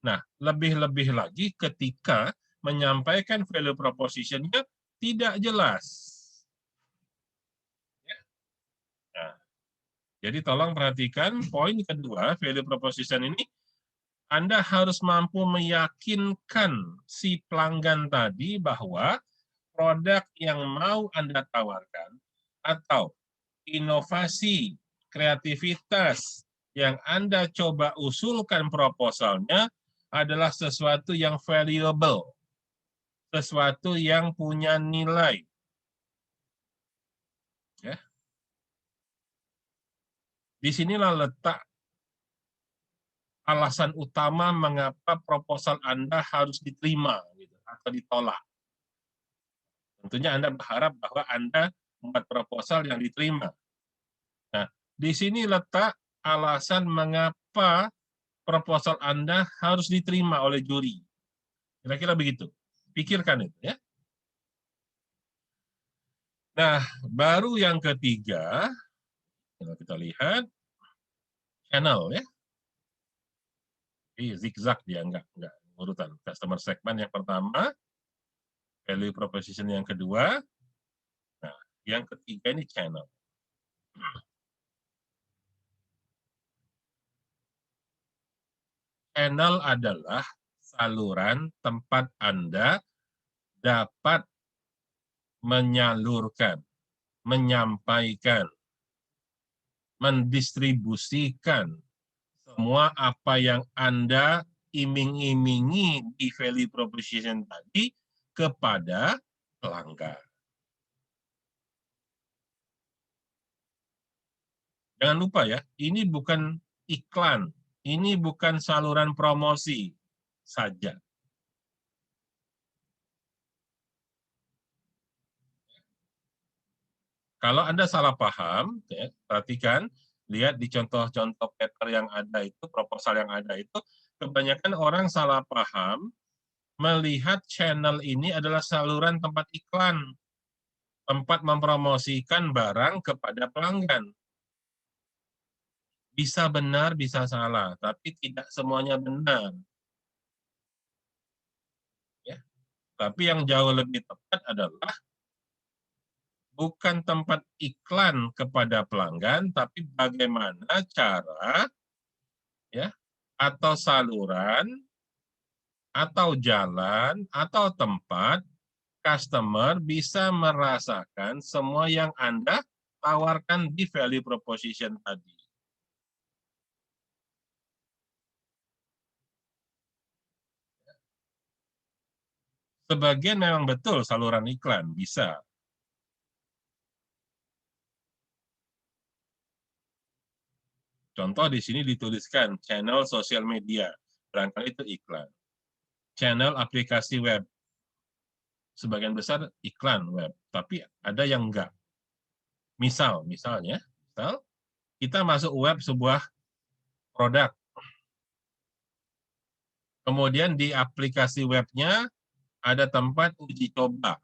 Nah, lebih-lebih lagi ketika menyampaikan value proposition-nya tidak jelas. Nah, jadi tolong perhatikan poin kedua, value proposition ini, Anda harus mampu meyakinkan si pelanggan tadi bahwa produk yang mau Anda tawarkan atau inovasi, kreativitas yang Anda coba usulkan proposalnya adalah sesuatu yang valuable, sesuatu yang punya nilai. Disinilah letak alasan utama mengapa proposal Anda harus diterima gitu, atau ditolak. Tentunya Anda berharap bahwa Anda membuat proposal yang diterima. Nah, di sini letak alasan mengapa proposal Anda harus diterima oleh juri. Kira-kira begitu. Pikirkan itu ya. Nah, baru yang ketiga, kalau kita lihat channel ya. Jadi zigzag dia enggak urutan. Customer segment yang pertama, value proposition yang kedua, nah, yang ketiga ini channel. Channel adalah saluran tempat Anda dapat menyalurkan, menyampaikan, mendistribusikan semua apa yang Anda iming-imingi di value proposition tadi kepada pelanggan. Jangan lupa ya, ini bukan iklan, ini bukan saluran promosi saja. Kalau Anda salah paham, ya, perhatikan, lihat di contoh-contoh paper yang ada itu, proposal yang ada itu, kebanyakan orang salah paham melihat channel ini adalah saluran tempat iklan, tempat mempromosikan barang kepada pelanggan. Bisa benar, bisa salah, tapi tidak semuanya benar. Ya. Tapi yang jauh lebih tepat adalah bukan tempat iklan kepada pelanggan, tapi bagaimana cara ya atau saluran atau jalan atau tempat customer bisa merasakan semua yang Anda tawarkan di value proposition tadi. Sebagian memang betul saluran iklan, bisa. Contoh di sini dituliskan channel sosial media, barangkali itu iklan. Channel aplikasi web, sebagian besar iklan web, tapi ada yang enggak. Misalnya, kita masuk web sebuah produk, kemudian di aplikasi webnya ada tempat uji coba.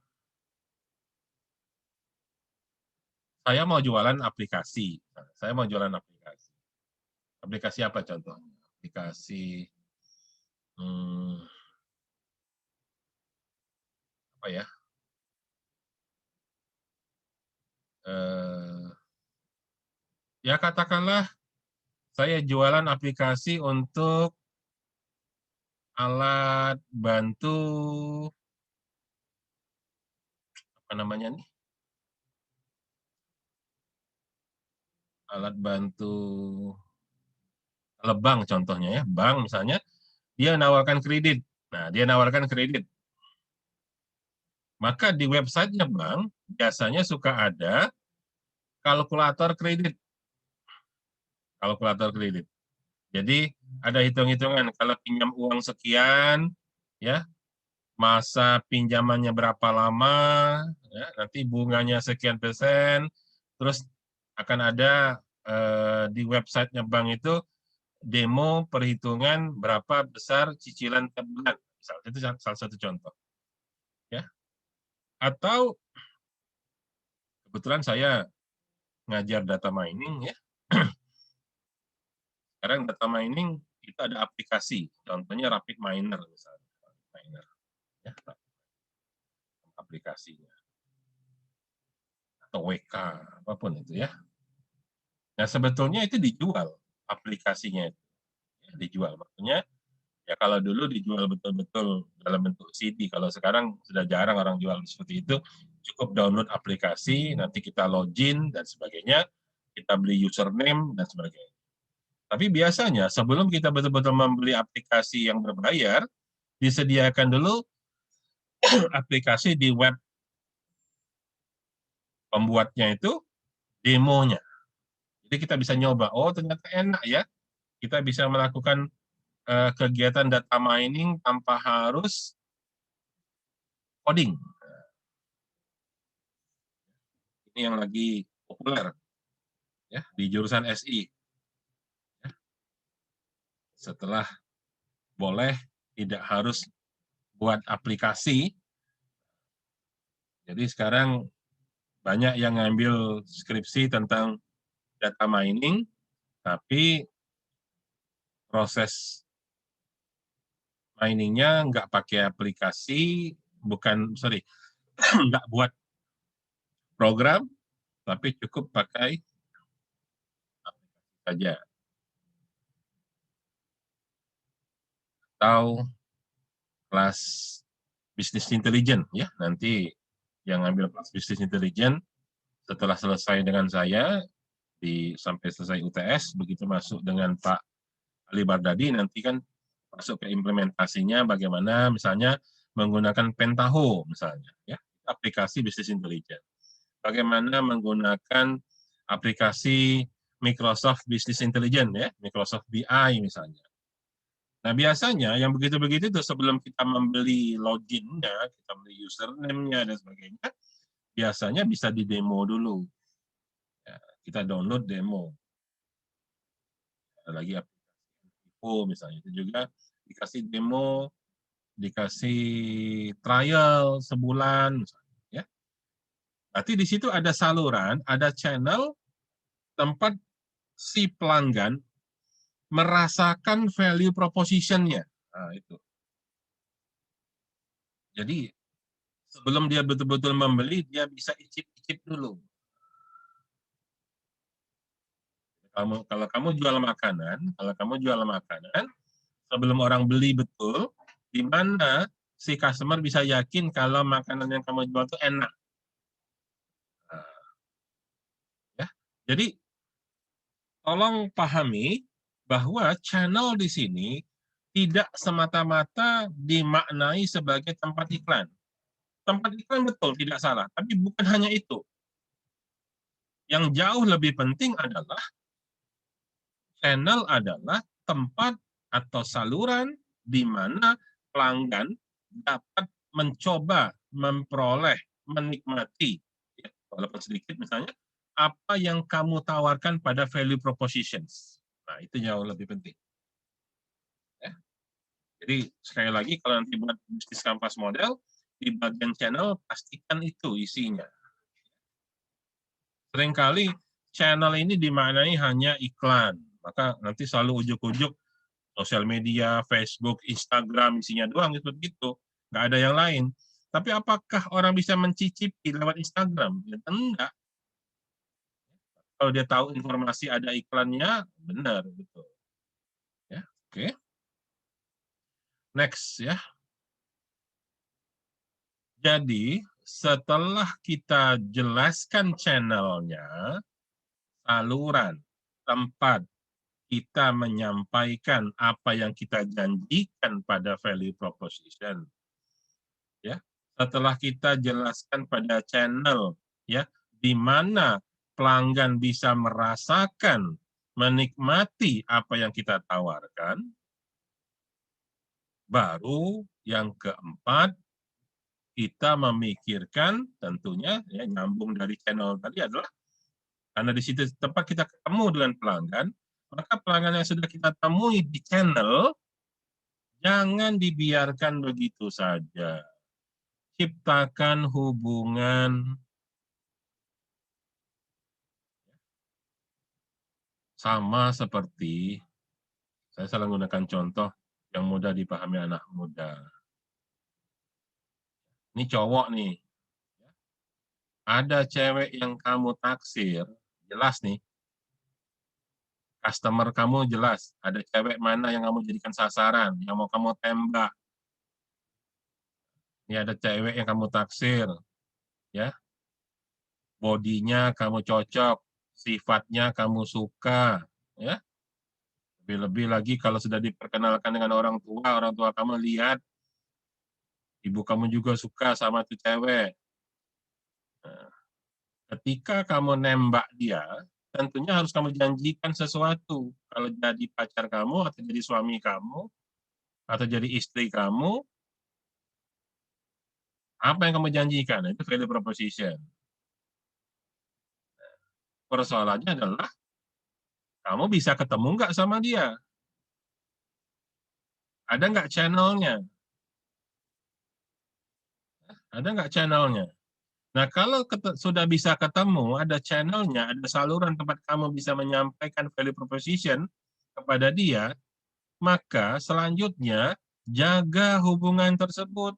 Saya mau jualan aplikasi. Saya mau jualan aplikasi. Aplikasi apa contohnya? Aplikasi apa ya? Ya katakanlah saya jualan aplikasi untuk alat bantu apa namanya nih? Alat bantu bank contohnya ya, bank misalnya dia nawarkan kredit. Nah, dia nawarkan kredit. Maka di websitenya bank biasanya suka ada kalkulator kredit. Kalkulator kredit. Jadi ada hitung-hitungan kalau pinjam uang sekian, ya masa pinjamannya berapa lama, ya, nanti bunganya sekian persen, terus akan ada di websitenya bank itu demo perhitungan berapa besar cicilan tiap bulan, misalnya itu salah satu contoh, ya. Atau kebetulan saya ngajar data mining, ya. Sekarang data mining kita ada aplikasi, contohnya Rapid Miner misalnya, Miner, ya, aplikasinya atau WK apapun itu ya. Nah sebetulnya itu dijual aplikasinya itu, ya, dijual maksudnya ya kalau dulu dijual betul-betul dalam bentuk CD, kalau sekarang sudah jarang orang jual seperti itu, cukup download aplikasi, nanti kita login dan sebagainya, kita beli username dan sebagainya. Tapi biasanya sebelum kita betul-betul membeli aplikasi yang berbayar, disediakan dulu aplikasi di web pembuatnya itu demonya. Jadi kita bisa nyoba, oh ternyata enak ya, kita bisa melakukan kegiatan data mining tanpa harus coding. Ini yang lagi populer ya di jurusan SI. Setelah boleh tidak harus buat aplikasi, jadi sekarang banyak yang ngambil skripsi tentang data mining, tapi proses miningnya nggak pakai aplikasi, nggak buat program, tapi cukup pakai aplikasi saja. Atau kelas bisnis intelijen ya, nanti yang ngambil kelas bisnis intelijen setelah selesai dengan saya sampai selesai UTS, begitu masuk dengan Pak Ali Bardadi, nanti kan masuk ke implementasinya bagaimana misalnya menggunakan Pentaho misalnya ya, aplikasi bisnis intelijen. Bagaimana menggunakan aplikasi Microsoft Business Intelligence ya, Microsoft BI misalnya. Nah, biasanya yang begitu-begitu itu sebelum kita membeli login-nya, kita beli username-nya dan sebagainya, biasanya bisa di demo dulu. Ya, kita download demo. Ada lagi aplikasi Info misalnya, itu juga dikasih demo, dikasih trial sebulan misalnya, ya. Berarti di situ ada saluran, ada channel tempat si pelanggan merasakan value proposition-nya. Nah, itu. Jadi sebelum dia betul-betul membeli, dia bisa icip-icip dulu. Kalau kamu jual makanan, sebelum orang beli betul, di mana si customer bisa yakin kalau makanan yang kamu jual itu enak. Nah, ya. Jadi tolong pahami bahwa channel di sini tidak semata-mata dimaknai sebagai tempat iklan. Tempat iklan betul, tidak salah, tapi bukan hanya itu. Yang jauh lebih penting adalah channel adalah tempat atau saluran di mana pelanggan dapat mencoba, memperoleh, menikmati, ya, walaupun sedikit misalnya, apa yang kamu tawarkan pada value propositions. Nah, itu jauh lebih penting. Ya. Jadi, sekali lagi, kalau nanti buat bisnis kampas model, di bagian channel, pastikan itu isinya. Seringkali channel ini dimaknai hanya iklan, maka nanti selalu ujuk-ujuk sosial media, Facebook, Instagram, isinya doang seperti itu, nggak ada yang lain. Tapi apakah orang bisa mencicipi lewat Instagram? Ya, enggak. Kalau dia tahu informasi ada iklannya, benar gitu. Ya, oke. Next ya. Jadi setelah kita jelaskan channelnya, saluran, tempat kita menyampaikan apa yang kita janjikan pada value proposition, ya. Setelah kita jelaskan pada channel, ya, di mana pelanggan bisa merasakan, menikmati apa yang kita tawarkan, baru yang keempat kita memikirkan tentunya ya nyambung dari channel tadi adalah karena di situ tempat kita ketemu dengan pelanggan, maka pelanggan yang sudah kita temui di channel jangan dibiarkan begitu saja. Ciptakan hubungan sama seperti, saya selalu menggunakan contoh yang mudah dipahami anak muda. Ini cowok nih, ada cewek yang kamu taksir, jelas nih, customer kamu jelas, ada cewek mana yang kamu jadikan sasaran, yang mau kamu tembak. Ini ada cewek yang kamu taksir, ya, bodinya kamu cocok, sifatnya kamu suka, ya. Lebih-lebih lagi kalau sudah diperkenalkan dengan orang tua kamu lihat, ibu kamu juga suka sama tuh cewek. Nah, ketika kamu nembak dia, tentunya harus kamu janjikan sesuatu. Kalau jadi pacar kamu, atau jadi suami kamu, atau jadi istri kamu, apa yang kamu janjikan? Itu value proposition. Persoalannya adalah, kamu bisa ketemu nggak sama dia? Ada nggak channel-nya? Ada nggak channel-nya? Nah, kalau sudah bisa ketemu, ada channel-nya, ada saluran tempat kamu bisa menyampaikan value proposition kepada dia, maka selanjutnya jaga hubungan tersebut.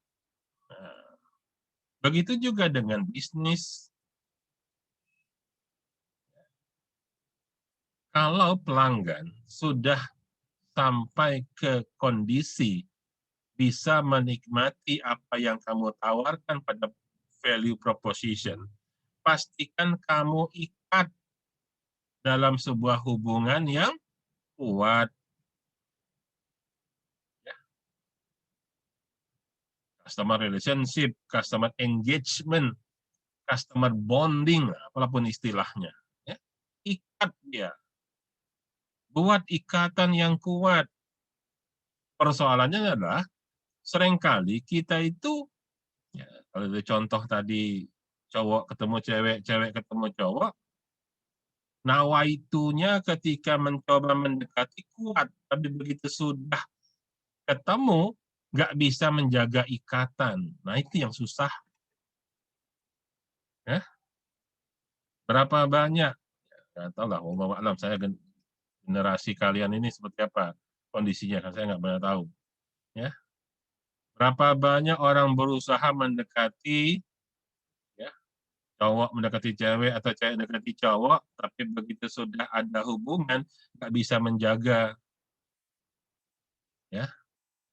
Nah, begitu juga dengan bisnis. Kalau pelanggan sudah sampai ke kondisi bisa menikmati apa yang kamu tawarkan pada value proposition, pastikan kamu ikat dalam sebuah hubungan yang kuat. Customer relationship, customer engagement, customer bonding, apapun istilahnya. Ya. Ikat dia. Buat ikatan yang kuat. Persoalannya adalah, seringkali kita itu, ya, kalau ada contoh tadi, cowok ketemu cewek, cewek ketemu cowok, nawaitunya ketika mencoba mendekati kuat, tapi begitu sudah ketemu, nggak bisa menjaga ikatan. Nah, itu yang susah. Ya. Berapa banyak, nggak tahu lah, wallahu a'lam, saya generasi kalian ini seperti apa kondisinya, kan saya nggak pernah tahu. Ya. Berapa banyak orang berusaha mendekati, ya, cowok mendekati cewek atau cewek mendekati cowok, tapi begitu sudah ada hubungan, nggak bisa menjaga. Ya.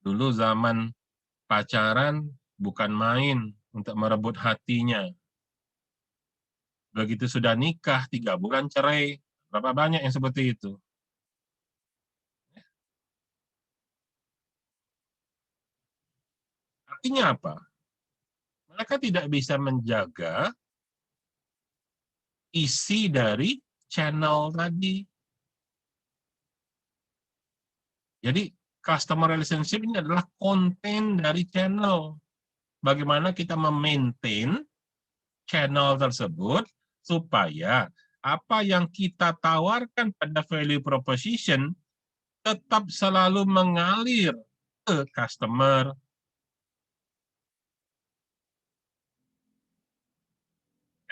Dulu zaman pacaran bukan main untuk merebut hatinya. Begitu sudah nikah, 3 bulan cerai. Berapa banyak yang seperti itu? Artinya apa? Mereka tidak bisa menjaga isi dari channel tadi. Jadi, customer relationship ini adalah konten dari channel. Bagaimana kita memaintain channel tersebut supaya apa yang kita tawarkan pada value proposition tetap selalu mengalir ke customer.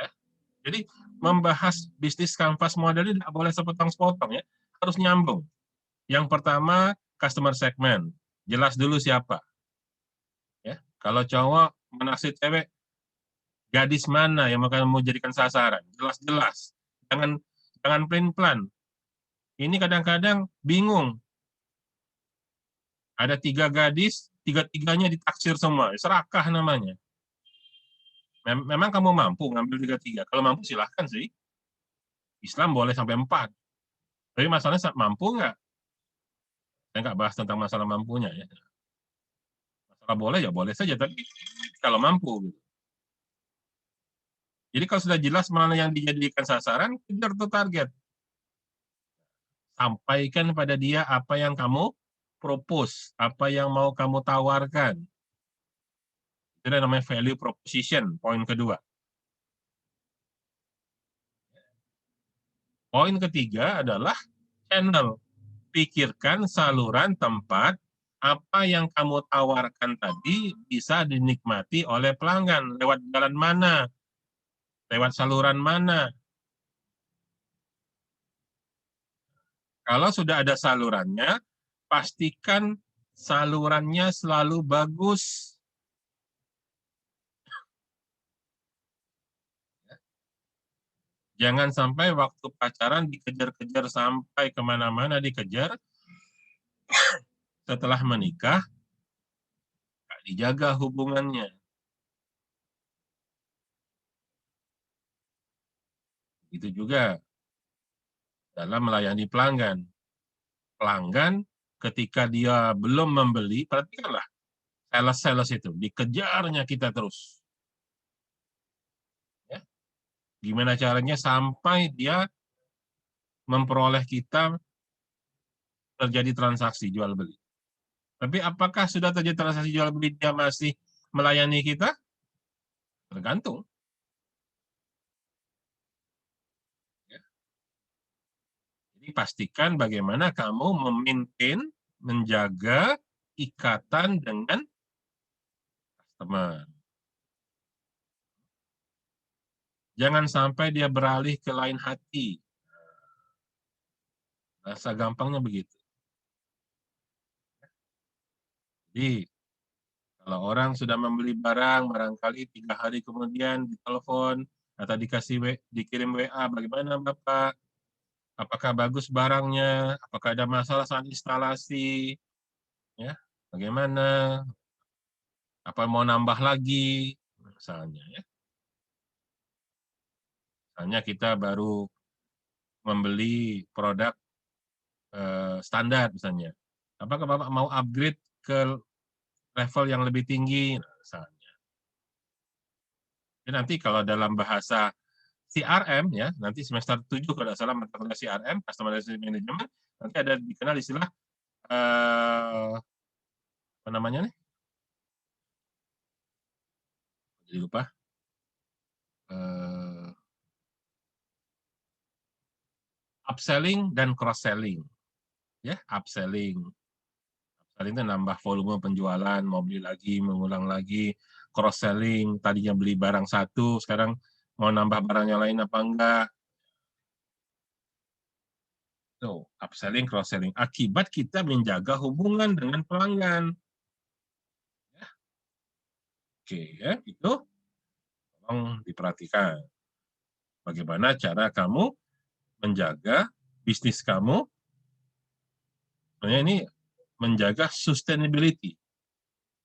Ya. Jadi membahas bisnis kanvas model ini tidak boleh sepotong-sepotong, ya, harus nyambung. Yang pertama, customer segment, jelas dulu siapa. Ya. Kalau cowok menaksir cewek, gadis mana yang akan mau jadikan sasaran, jelas-jelas. Jangan jangan plan-plan. Ini kadang-kadang bingung. Ada 3 gadis, tiga-tiganya ditaksir semua, serakah namanya. Memang kamu mampu ngambil tiga-tiga. Kalau mampu silahkan sih. Islam boleh sampai 4. Tapi masalahnya mampu nggak? Saya nggak bahas tentang masalah mampunya, ya. Masalah boleh ya boleh saja, tapi kalau mampu. Gitu. Jadi kalau sudah jelas mana yang dijadikan sasaran, kejar tuh target. Sampaikan pada dia apa yang kamu propose, apa yang mau kamu tawarkan. Itu namanya value proposition, poin kedua. Poin ketiga adalah channel. Pikirkan saluran tempat apa yang kamu tawarkan tadi bisa dinikmati oleh pelanggan. Lewat jalan mana? Lewat saluran mana? Kalau sudah ada salurannya, pastikan salurannya selalu bagus. Jangan sampai waktu pacaran dikejar-kejar sampai kemana-mana dikejar, setelah menikah, nggak dijaga hubungannya. Itu juga dalam melayani pelanggan. Pelanggan ketika dia belum membeli, perhatikanlah, sales-sales itu, dikejarnya kita terus. Ya. Gimana caranya sampai dia memperoleh kita terjadi transaksi jual beli. Tapi apakah sudah terjadi transaksi jual beli dia masih melayani kita? Tergantung. Ya. Jadi pastikan bagaimana kamu menjaga ikatan dengan customer. Jangan sampai dia beralih ke lain hati. Rasa gampangnya begitu. Jadi, kalau orang sudah membeli barang, barangkali 3 hari kemudian ditelepon atau dikirim WA, bagaimana Bapak? Apakah bagus barangnya? Apakah ada masalah saat instalasi? Ya, bagaimana? Apa mau nambah lagi? Misalnya, ya. Misalnya kita baru membeli produk standar misalnya. Apakah Bapak mau upgrade ke level yang lebih tinggi? Nah, misalnya. Jadi nanti kalau dalam bahasa CRM ya, nanti semester 7 kalau tidak salah mata kuliah CRM, Customer Relationship Management, nanti ada dikenal istilah apa namanya nih? Jadi lupa. Upselling dan cross-selling. Ya, upselling. Upselling itu nambah volume penjualan, mau beli lagi, mengulang lagi. Cross-selling, tadinya beli barang satu, sekarang mau nambah barang yang lain apa enggak. So, upselling, cross-selling. Akibat kita menjaga hubungan dengan pelanggan. Ya. Oke, ya, itu tolong diperhatikan. Bagaimana cara kamu menjaga bisnis kamu, sebenarnya ini menjaga sustainability.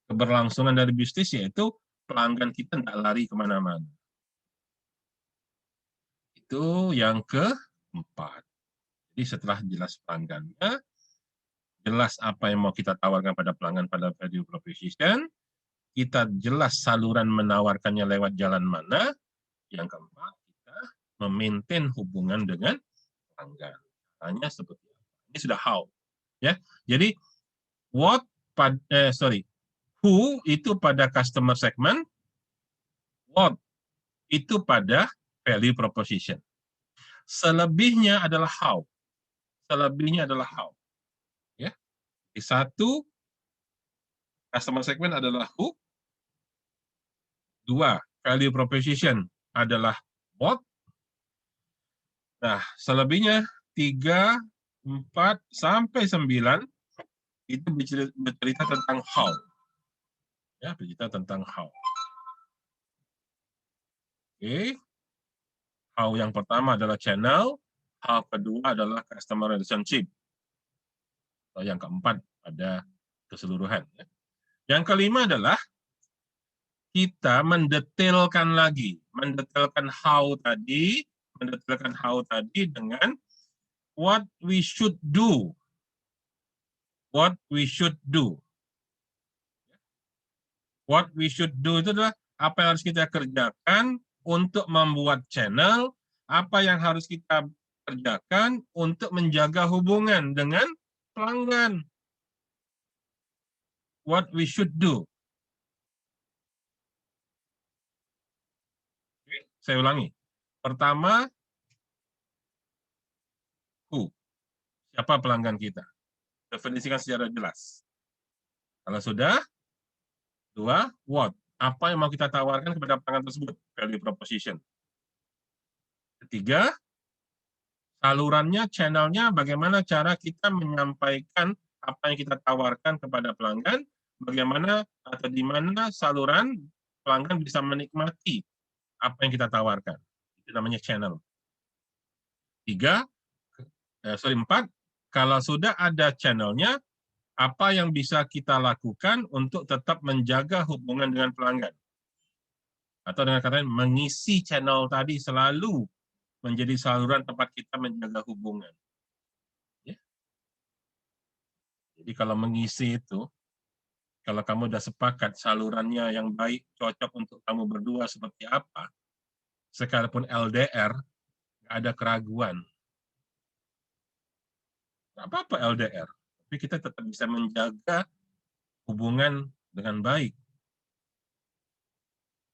Keberlangsungan dari bisnis yaitu pelanggan kita tidak lari kemana-mana. Itu yang keempat. Jadi setelah jelas pelanggannya, jelas apa yang mau kita tawarkan pada pelanggan pada value proposition, kita jelas saluran menawarkannya lewat jalan mana. Yang keempat, kita memaintain hubungan dengan pelanggan. Caranya seperti apa? Ini sudah how. Ya, jadi who itu pada customer segment, what itu pada value proposition. Selebihnya adalah how. Selebihnya adalah how. Ya. Di satu, customer segment adalah who. Dua, value proposition adalah what. Nah, selebihnya 3, 4, sampai 9 itu bercerita tentang how. Ya, bercerita tentang how. Oke. How yang pertama adalah channel, how kedua adalah customer relationship. Yang keempat pada keseluruhan. Yang kelima adalah kita mendetailkan lagi, mendetailkan how tadi dengan what we should do. What we should do. What we should do itu adalah apa yang harus kita kerjakan untuk membuat channel, apa yang harus kita kerjakan untuk menjaga hubungan dengan pelanggan. What we should do. Oke, saya ulangi. Pertama, who. Siapa pelanggan kita? Definisikan secara jelas. Kalau sudah, dua, what. Apa yang mau kita tawarkan kepada pelanggan tersebut? Value proposition. Ketiga, salurannya, channelnya, bagaimana cara kita menyampaikan apa yang kita tawarkan kepada pelanggan, bagaimana atau di mana saluran pelanggan bisa menikmati apa yang kita tawarkan. Itu namanya channel. 4, kalau sudah ada channelnya, apa yang bisa kita lakukan untuk tetap menjaga hubungan dengan pelanggan? Atau dengan kata lain, mengisi channel tadi selalu menjadi saluran tempat kita menjaga hubungan. Ya. Jadi kalau mengisi itu, kalau kamu sudah sepakat salurannya yang baik, cocok untuk kamu berdua seperti apa, sekalipun LDR, nggak ada keraguan. Nggak apa-apa LDR, tapi kita tetap bisa menjaga hubungan dengan baik.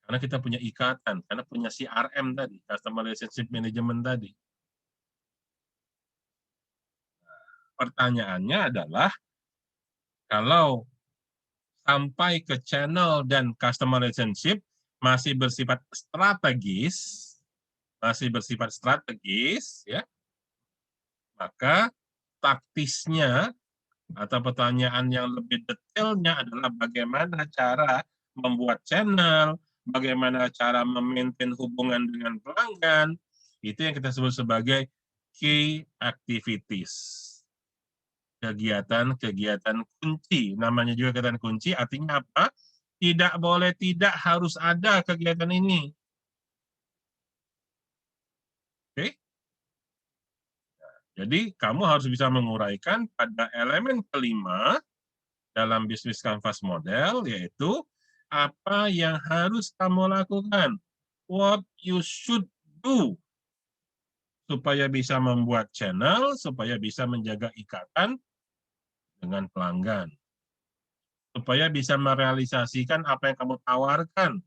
Karena kita punya ikatan, karena punya CRM tadi, Customer Relationship Management tadi. Pertanyaannya adalah, kalau sampai ke channel dan customer relationship masih bersifat strategis, ya, maka taktisnya atau pertanyaan yang lebih detailnya adalah bagaimana cara membuat channel, bagaimana cara memaintain hubungan dengan pelanggan, itu yang kita sebut sebagai key activities. Kegiatan-kegiatan kunci. Namanya juga kegiatan kunci, artinya apa? Tidak boleh tidak harus ada kegiatan ini. Oke? Jadi kamu harus bisa menguraikan pada elemen kelima dalam bisnis canvas model, yaitu apa yang harus kamu lakukan. What you should do supaya bisa membuat channel, supaya bisa menjaga ikatan dengan pelanggan, supaya bisa merealisasikan apa yang kamu tawarkan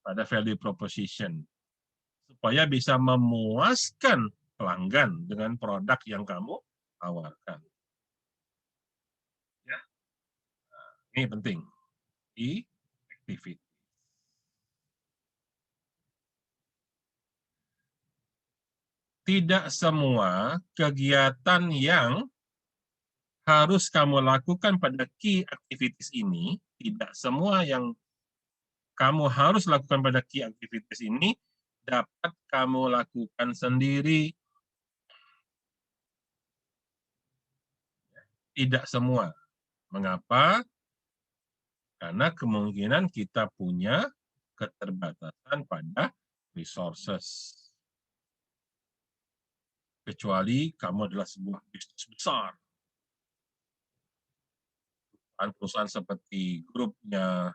pada value proposition, supaya bisa memuaskan pelanggan dengan produk yang kamu tawarkan. Ya, ini penting. Activity. Tidak semua kegiatan yang harus kamu lakukan pada key activities ini, tidak semua yang kamu harus lakukan pada key activities ini dapat kamu lakukan sendiri. Tidak semua. Mengapa? Karena kemungkinan kita punya keterbatasan pada resources. Kecuali kamu adalah sebuah bisnis besar. Perusahaan seperti grupnya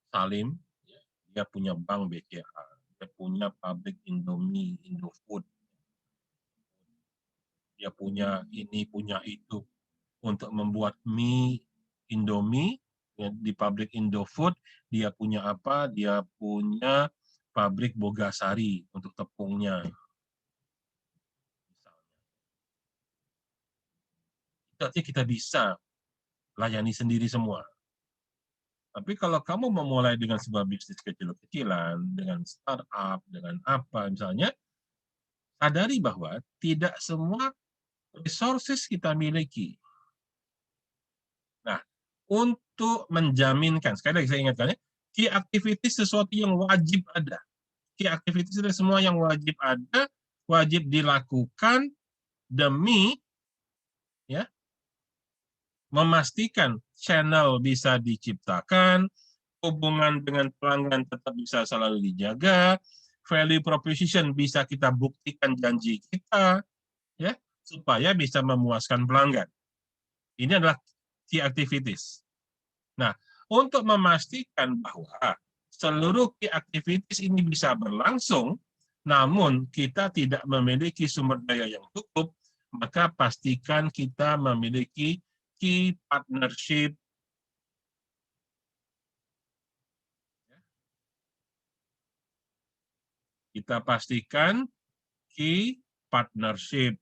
Salim, dia punya bank BCA, dia punya pabrik Indomie, Indofood, dia punya ini, punya itu, untuk membuat mie Indomie di pabrik Indofood, dia punya apa? Dia punya pabrik Bogasari untuk tepungnya. Artinya kita bisa layani sendiri semua. Tapi kalau kamu memulai dengan sebuah bisnis kecil-kecilan, dengan startup, dengan apa misalnya, sadari bahwa tidak semua resources kita miliki. Nah, untuk menjaminkan, sekali lagi saya ingatkan ya, key activities sesuatu yang wajib ada. Key activities itu semua yang wajib ada, wajib dilakukan demi ya memastikan channel bisa diciptakan, hubungan dengan pelanggan tetap bisa selalu dijaga, value proposition bisa kita buktikan janji kita, ya, supaya bisa memuaskan pelanggan. Ini adalah key activities. Nah, untuk memastikan bahwa seluruh key activities ini bisa berlangsung, namun kita tidak memiliki sumber daya yang cukup, maka pastikan kita memiliki key partnership. Kita pastikan key partnership.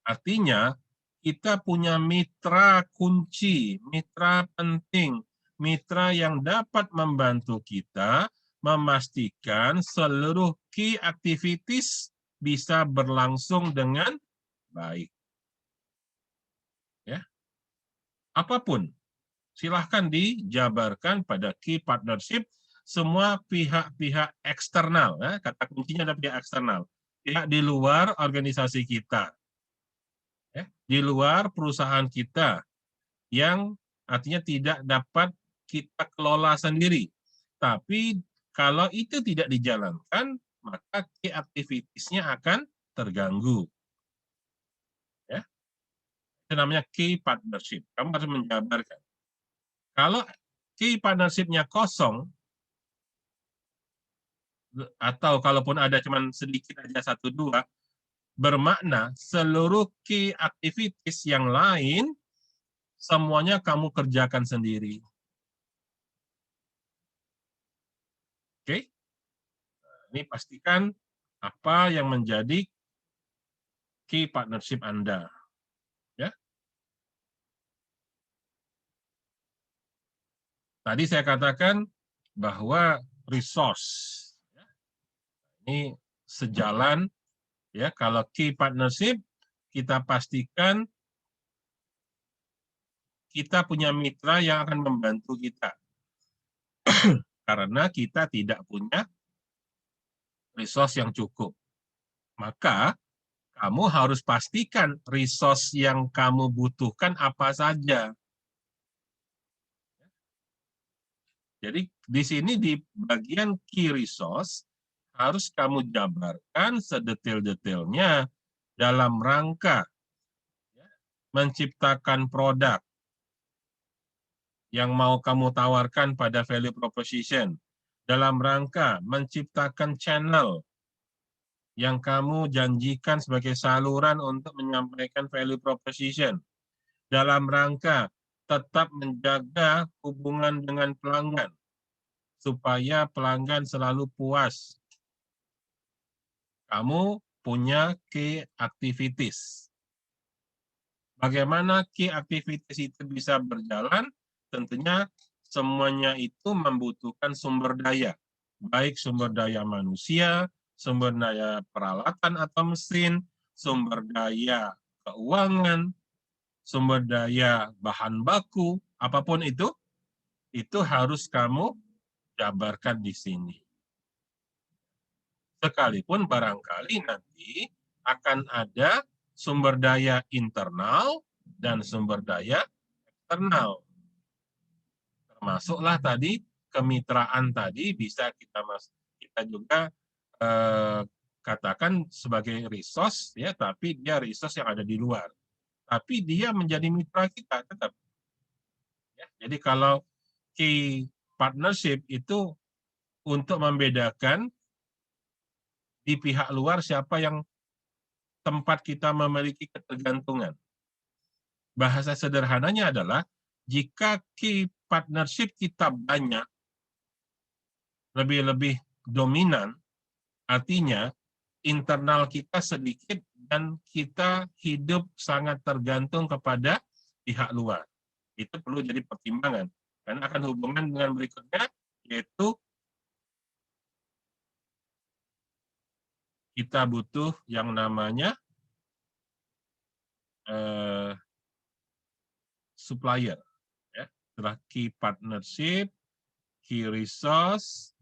Artinya, kita punya mitra kunci, mitra penting, mitra yang dapat membantu kita memastikan seluruh key activities bisa berlangsung dengan baik. Ya. Apapun, silahkan dijabarkan pada key partnership semua pihak-pihak eksternal. Ya. Kata kuncinya adalah pihak eksternal. Pihak di luar organisasi kita. Ya. Di luar perusahaan kita yang artinya tidak dapat kita kelola sendiri. Tapi kalau itu tidak dijalankan, maka key activities-nya akan terganggu. Ya. Itu namanya key partnership. Kamu harus menjabarkan. Kalau key partnership-nya kosong, atau kalaupun ada cuma sedikit aja 1-2, bermakna seluruh key activities yang lain semuanya kamu kerjakan sendiri. Oke? Ini pastikan apa yang menjadi key partnership Anda. Ya. Tadi saya katakan bahwa resource ini sejalan, ya. Kalau key partnership, kita pastikan kita punya mitra yang akan membantu kita. Karena kita tidak punya resource yang cukup. Maka kamu harus pastikan resource yang kamu butuhkan apa saja. Jadi di sini di bagian key resource harus kamu jabarkan sedetail-detailnya dalam rangka menciptakan produk yang mau kamu tawarkan pada value proposition, dalam rangka menciptakan channel yang kamu janjikan sebagai saluran untuk menyampaikan value proposition, dalam rangka tetap menjaga hubungan dengan pelanggan, supaya pelanggan selalu puas. Kamu punya key activities. Bagaimana key activities itu bisa berjalan? Tentunya semuanya itu membutuhkan sumber daya, baik sumber daya manusia, sumber daya peralatan atau mesin, sumber daya keuangan, sumber daya bahan baku, apapun itu harus kamu jabarkan di sini. Sekalipun barangkali nanti akan ada sumber daya internal dan sumber daya eksternal. Termasuklah tadi kemitraan tadi bisa kita juga katakan sebagai resource, ya, tapi dia resource yang ada di luar. Tapi dia menjadi mitra kita tetap. Ya, jadi kalau key partnership itu untuk membedakan di pihak luar siapa yang tempat kita memiliki ketergantungan. Bahasa sederhananya adalah jika key partnership kita banyak, lebih-lebih dominan, artinya internal kita sedikit dan kita hidup sangat tergantung kepada pihak luar. Itu perlu jadi pertimbangan. Karena akan hubungan dengan berikutnya, yaitu kita butuh yang namanya supplier. Ya. Setelah key partnership, key resource,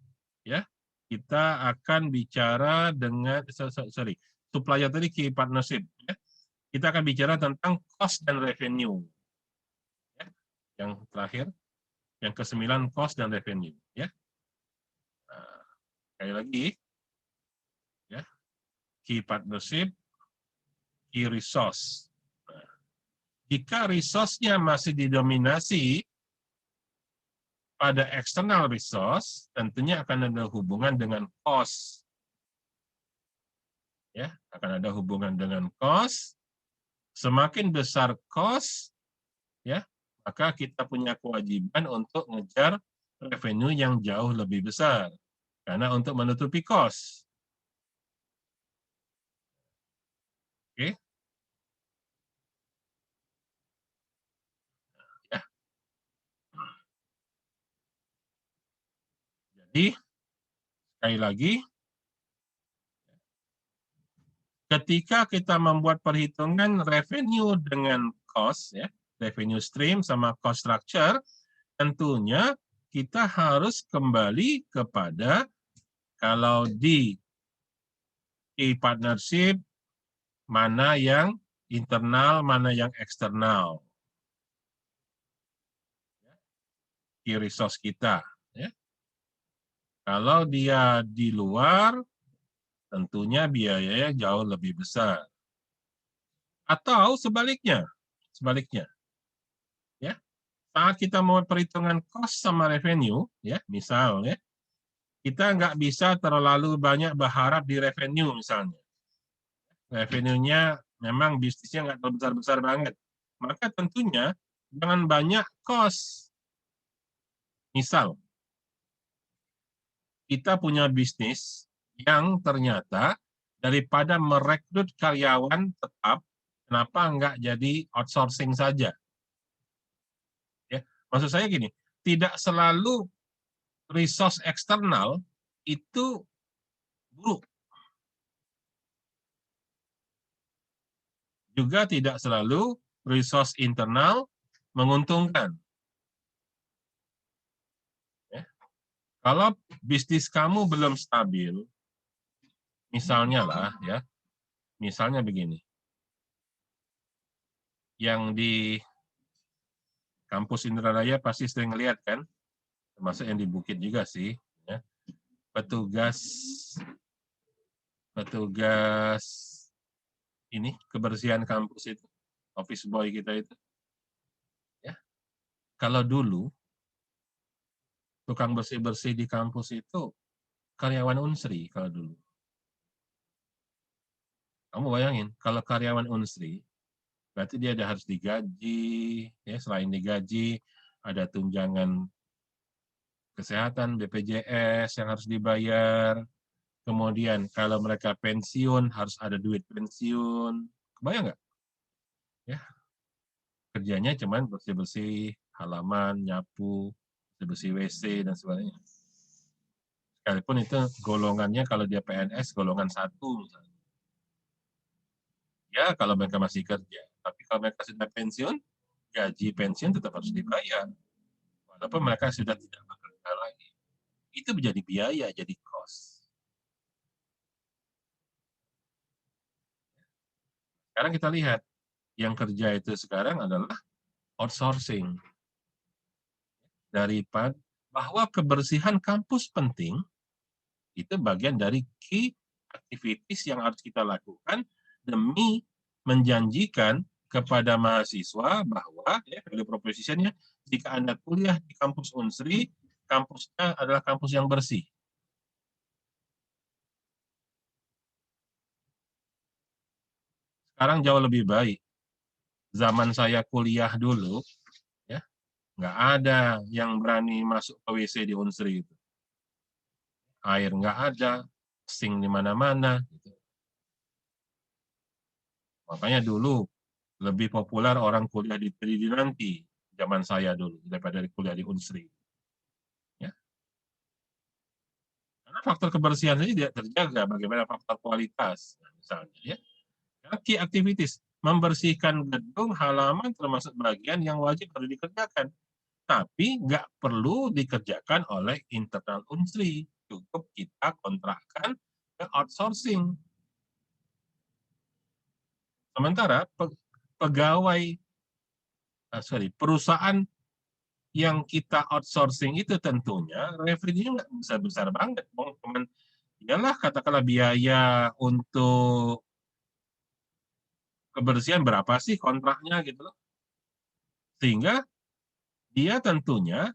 ya, kita akan bicara dengan supplier tadi key partnership, ya. Kita akan bicara tentang cost dan revenue, ya. Yang terakhir, yang ke-9 cost dan revenue, ya. Nah, sekali lagi, ya, key partnership, key resource. Nah, jika resource-nya masih didominasi pada external resource, tentunya akan ada hubungan dengan cost. Ya, akan ada hubungan dengan cost. Semakin besar cost, ya, maka kita punya kewajiban untuk ngejar revenue yang jauh lebih besar. Karena untuk menutupi cost. Oke. Ya. Jadi, sekali lagi, ketika kita membuat perhitungan revenue dengan cost, ya, revenue stream sama cost structure, tentunya kita harus kembali kepada kalau di partnership mana yang internal, mana yang eksternal. Key resource kita. Ya. Kalau dia di luar, tentunya biayanya jauh lebih besar. Atau sebaliknya, ya, saat kita mau perhitungan cost sama revenue, ya, misalnya, kita nggak bisa terlalu banyak berharap di revenue misalnya. revenue-nya memang bisnisnya nggak terbesar-besar banget. Maka tentunya jangan banyak cost. Misal, kita punya bisnis yang ternyata daripada merekrut karyawan tetap, kenapa nggak jadi outsourcing saja? Ya, maksud saya gini, tidak selalu resource eksternal itu buruk. Juga tidak selalu resource internal menguntungkan. Ya. Kalau bisnis kamu belum stabil, misalnya lah ya, misalnya begini, yang di kampus Indralaya pasti sering lihat kan, termasuk yang di Bukit juga sih, ya. petugas ini kebersihan kampus itu, office boy kita itu, ya. Kalau dulu tukang bersih-bersih di kampus itu karyawan Unsri kalau dulu. Kamu bayangin, kalau karyawan Unsri, berarti dia harus digaji, ya selain digaji, ada tunjangan kesehatan, BPJS yang harus dibayar, kemudian kalau mereka pensiun, harus ada duit pensiun. Kebayang nggak? Ya, kerjanya cuman bersih-bersih halaman, nyapu, bersih WC, dan sebagainya. Sekalipun itu golongannya kalau dia PNS, golongan 1 misalnya. Ya, kalau mereka masih kerja. Tapi kalau mereka sudah pensiun, gaji pensiun tetap harus dibayar. Walaupun mereka sudah tidak bekerja lagi. Itu menjadi biaya, jadi cost. Sekarang kita lihat, yang kerja itu sekarang adalah outsourcing. Daripada bahwa kebersihan kampus penting, itu bagian dari key activities yang harus kita lakukan demi menjanjikan kepada mahasiswa bahwa ya, value proposition-nya, jika Anda kuliah di kampus Unsri, kampusnya adalah kampus yang bersih. Sekarang jauh lebih baik. Zaman saya kuliah dulu, ya nggak ada yang berani masuk ke WC di Unsri itu. Air nggak ada, sink di mana-mana. Gitu. Makanya dulu lebih populer orang kuliah di Tridinanti zaman saya dulu daripada kuliah di Unsri. Ya. Karena faktor kebersihan saja tidak terjaga, bagaimana faktor kualitas, misalnya. Ya. Key activities, membersihkan gedung, halaman, termasuk bagian yang wajib harus dikerjakan. Tapi nggak perlu dikerjakan oleh internal Unsri. Cukup kita kontrakkan ke outsourcing. Sementara pegawai, perusahaan yang kita outsourcing itu tentunya revenue nggak besar-besar banget. Cuman, iyalah katakanlah biaya untuk kebersihan berapa sih kontraknya gitu loh. Sehingga dia tentunya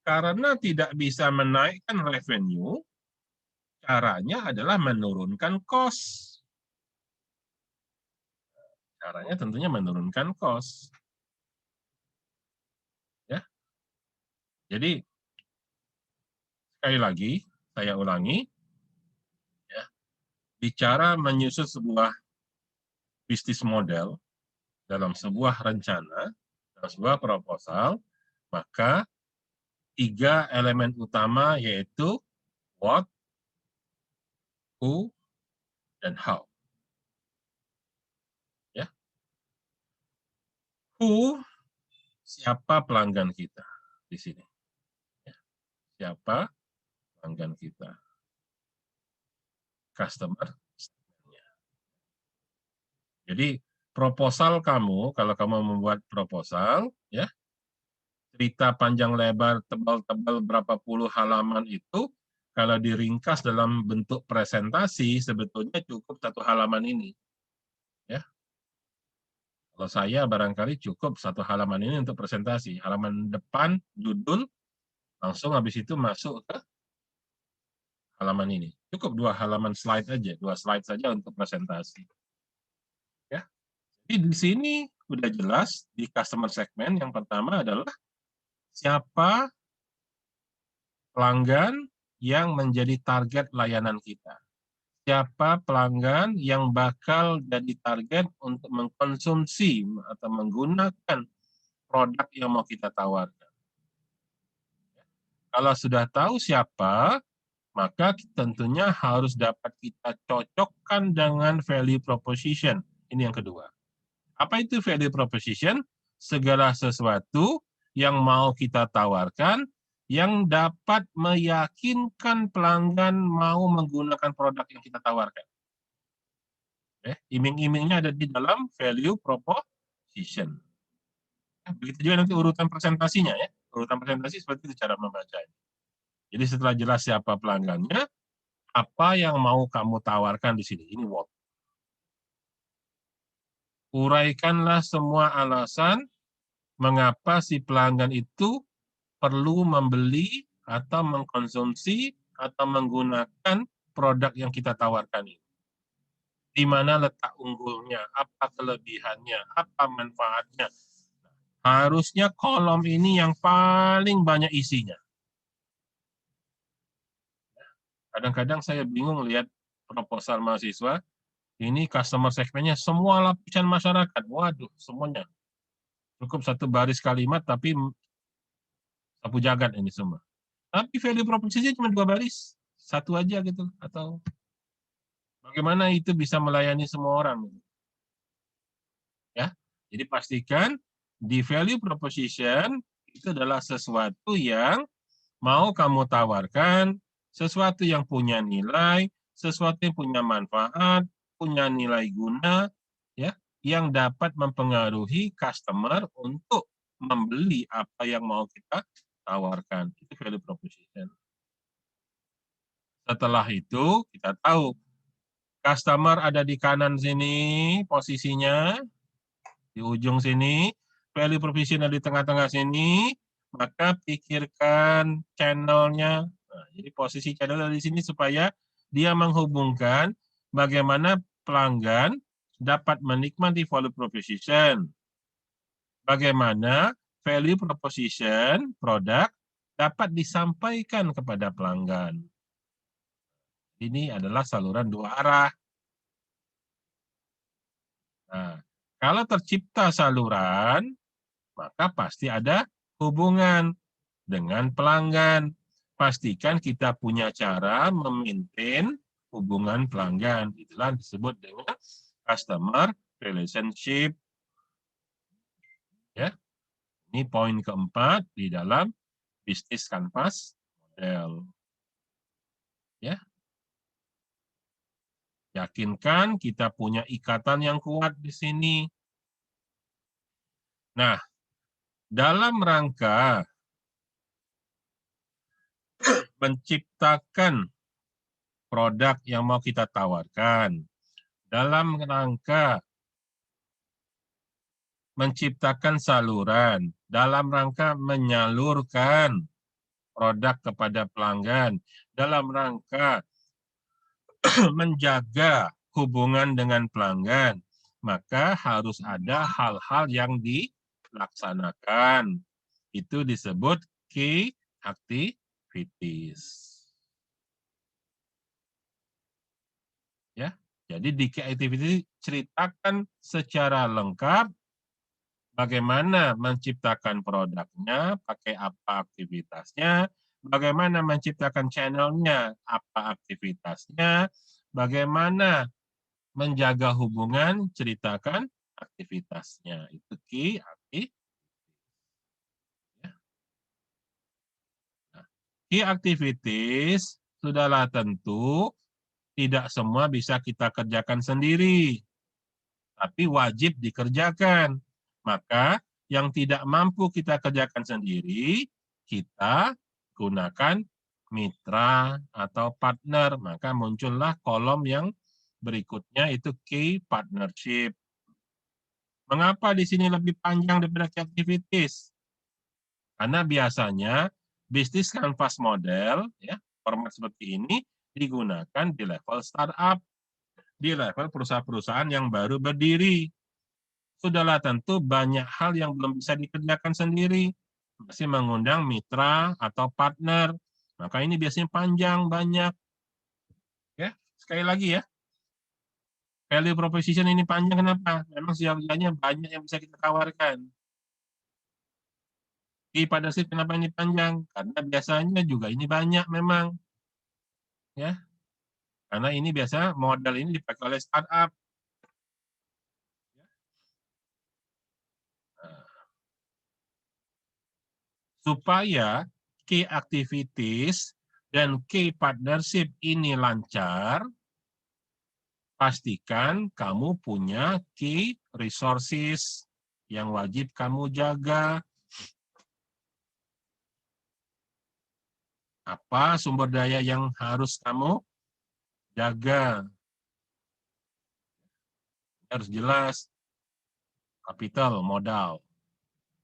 karena tidak bisa menaikkan revenue, caranya adalah menurunkan cost. Caranya tentunya menurunkan cost. Ya. Jadi sekali lagi saya ulangi, ya, bicara menyusun sebuah bisnis model dalam sebuah rencana, dalam sebuah proposal, maka 3 elemen utama yaitu what, who, dan how. Ya. Who, siapa pelanggan kita di sini. Ya. Siapa pelanggan kita. Customer. Jadi proposal kamu, kalau kamu membuat proposal, ya, cerita panjang lebar, tebal-tebal berapa puluh halaman itu, kalau diringkas dalam bentuk presentasi, sebetulnya cukup 1 halaman ini. Ya. Kalau saya barangkali cukup 1 halaman ini untuk presentasi. Halaman depan, judul, langsung habis itu masuk ke halaman ini. Cukup 2 halaman slide aja, 2 slide saja untuk presentasi. Ya. Jadi di sini udah jelas di customer segment yang pertama adalah siapa pelanggan yang menjadi target layanan kita. Siapa pelanggan yang bakal jadi target untuk mengkonsumsi atau menggunakan produk yang mau kita tawarkan. Kalau sudah tahu siapa, maka tentunya harus dapat kita cocokkan dengan value proposition. Ini yang kedua. Apa itu value proposition? Segala sesuatu yang mau kita tawarkan yang dapat meyakinkan pelanggan mau menggunakan produk yang kita tawarkan. Iming-imingnya ada di dalam value proposition. Begitu juga nanti urutan presentasinya ya. Urutan presentasi seperti itu cara membacanya. Jadi setelah jelas siapa pelanggannya, apa yang mau kamu tawarkan di sini? Ini what. Uraikanlah semua alasan mengapa si pelanggan itu perlu membeli atau mengkonsumsi atau menggunakan produk yang kita tawarkan ini. Di mana letak unggulnya, apa kelebihannya, apa manfaatnya. Harusnya kolom ini yang paling banyak isinya. Kadang-kadang saya bingung lihat proposal mahasiswa, ini customer segmentnya semua lapisan masyarakat. Waduh, semuanya. Cukup satu baris kalimat, tapi sapu jagat ini semua. Tapi value proposition cuma 2 baris. Satu aja gitu. Atau bagaimana itu bisa melayani semua orang. Ya, jadi pastikan di value proposition itu adalah sesuatu yang mau kamu tawarkan, sesuatu yang punya nilai, sesuatu yang punya manfaat, punya nilai guna, ya, yang dapat mempengaruhi customer untuk membeli apa yang mau kita tawarkan. Itu value proposition. Setelah itu kita tahu customer ada di kanan sini posisinya, di ujung sini, value proposition ada di tengah-tengah sini, maka pikirkan channel-nya. Nah, jadi posisi channel ada di sini supaya dia menghubungkan bagaimana pelanggan dapat menikmati value proposition. Bagaimana value proposition produk dapat disampaikan kepada pelanggan. Ini adalah saluran 2 arah. Nah, kalau tercipta saluran, maka pasti ada hubungan dengan pelanggan. Pastikan kita punya cara memaintain hubungan pelanggan. Itulah disebut dengan customer relationship. Ya, ini poin keempat di dalam bisnis kanvas model. Ya, yakinkan kita punya ikatan yang kuat di sini. Nah, dalam rangka menciptakan produk yang mau kita tawarkan, dalam rangka menciptakan saluran, dalam rangka menyalurkan produk kepada pelanggan, dalam rangka menjaga hubungan dengan pelanggan, maka harus ada hal-hal yang dilaksanakan. Itu disebut key activities. Ya, jadi di key activity ceritakan secara lengkap bagaimana menciptakan produknya, pakai apa aktivitasnya, bagaimana menciptakan channelnya, apa aktivitasnya, bagaimana menjaga hubungan, ceritakan aktivitasnya. Itu key activity. Key activities sudahlah tentu tidak semua bisa kita kerjakan sendiri, tapi wajib dikerjakan. Maka yang tidak mampu kita kerjakan sendiri, kita gunakan mitra atau partner. Maka muncullah kolom yang berikutnya itu key partnership. Mengapa di sini lebih panjang daripada key activities? Karena biasanya bisnis kanvas model, ya, format seperti ini digunakan di level startup, di level perusahaan-perusahaan yang baru berdiri. Sudahlah tentu banyak hal yang belum bisa dikerjakan sendiri, masih mengundang mitra atau partner. Maka ini biasanya panjang, banyak. Ya, sekali lagi ya, value proposition ini panjang kenapa? Memang sebenarnya banyak yang bisa kita tawarkan. Key partnership kenapa ini panjang? Karena biasanya juga ini banyak memang. Ya, karena ini biasa modal ini dipakai oleh startup. Supaya key activities dan key partnership ini lancar, pastikan kamu punya key resources yang wajib kamu jaga. Apa sumber daya yang harus kamu jaga? Harus jelas, kapital, modal,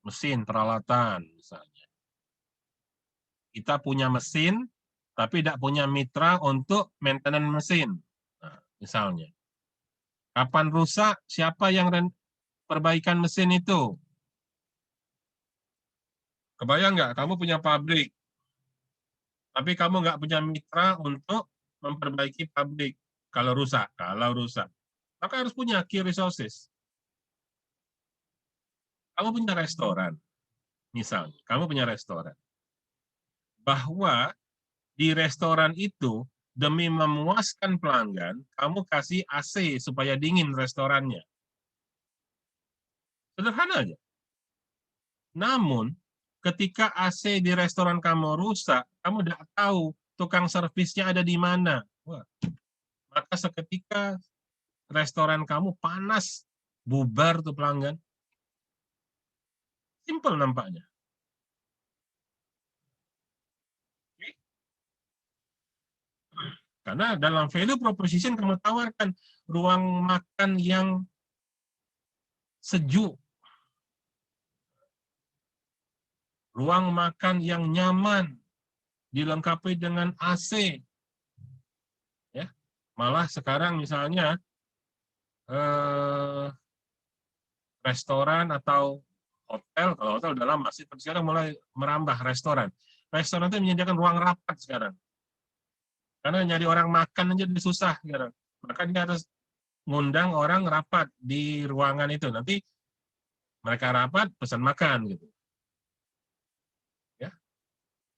mesin, peralatan, misalnya. Kita punya mesin, tapi tidak punya mitra untuk maintenance mesin. Nah, misalnya. Kapan rusak, siapa yang perbaikan mesin itu? Kebayang nggak, kamu punya pabrik, tapi kamu nggak punya mitra untuk memperbaiki pabrik. Kalau rusak, maka harus punya key resources. Kamu punya restoran, misalnya, kamu punya restoran. Bahwa di restoran itu, demi memuaskan pelanggan, kamu kasih AC supaya dingin restorannya. Sederhana aja. Namun, ketika AC di restoran kamu rusak, kamu tidak tahu tukang servisnya ada di mana. Wah, maka seketika restoran kamu panas, bubar tuh pelanggan. Simple nampaknya. Karena dalam value proposition kamu tawarkan ruang makan yang sejuk, ruang makan yang nyaman, dilengkapi dengan AC. Ya, malah sekarang misalnya restoran atau hotel, kalau hotel udah lama sih, sekarang mulai merambah restoran. Restoran itu menyediakan ruang rapat sekarang. Karena nyari orang makan aja susah sekarang. Maka dia harus ngundang orang rapat di ruangan itu. Nanti mereka rapat, pesan makan gitu. Ya.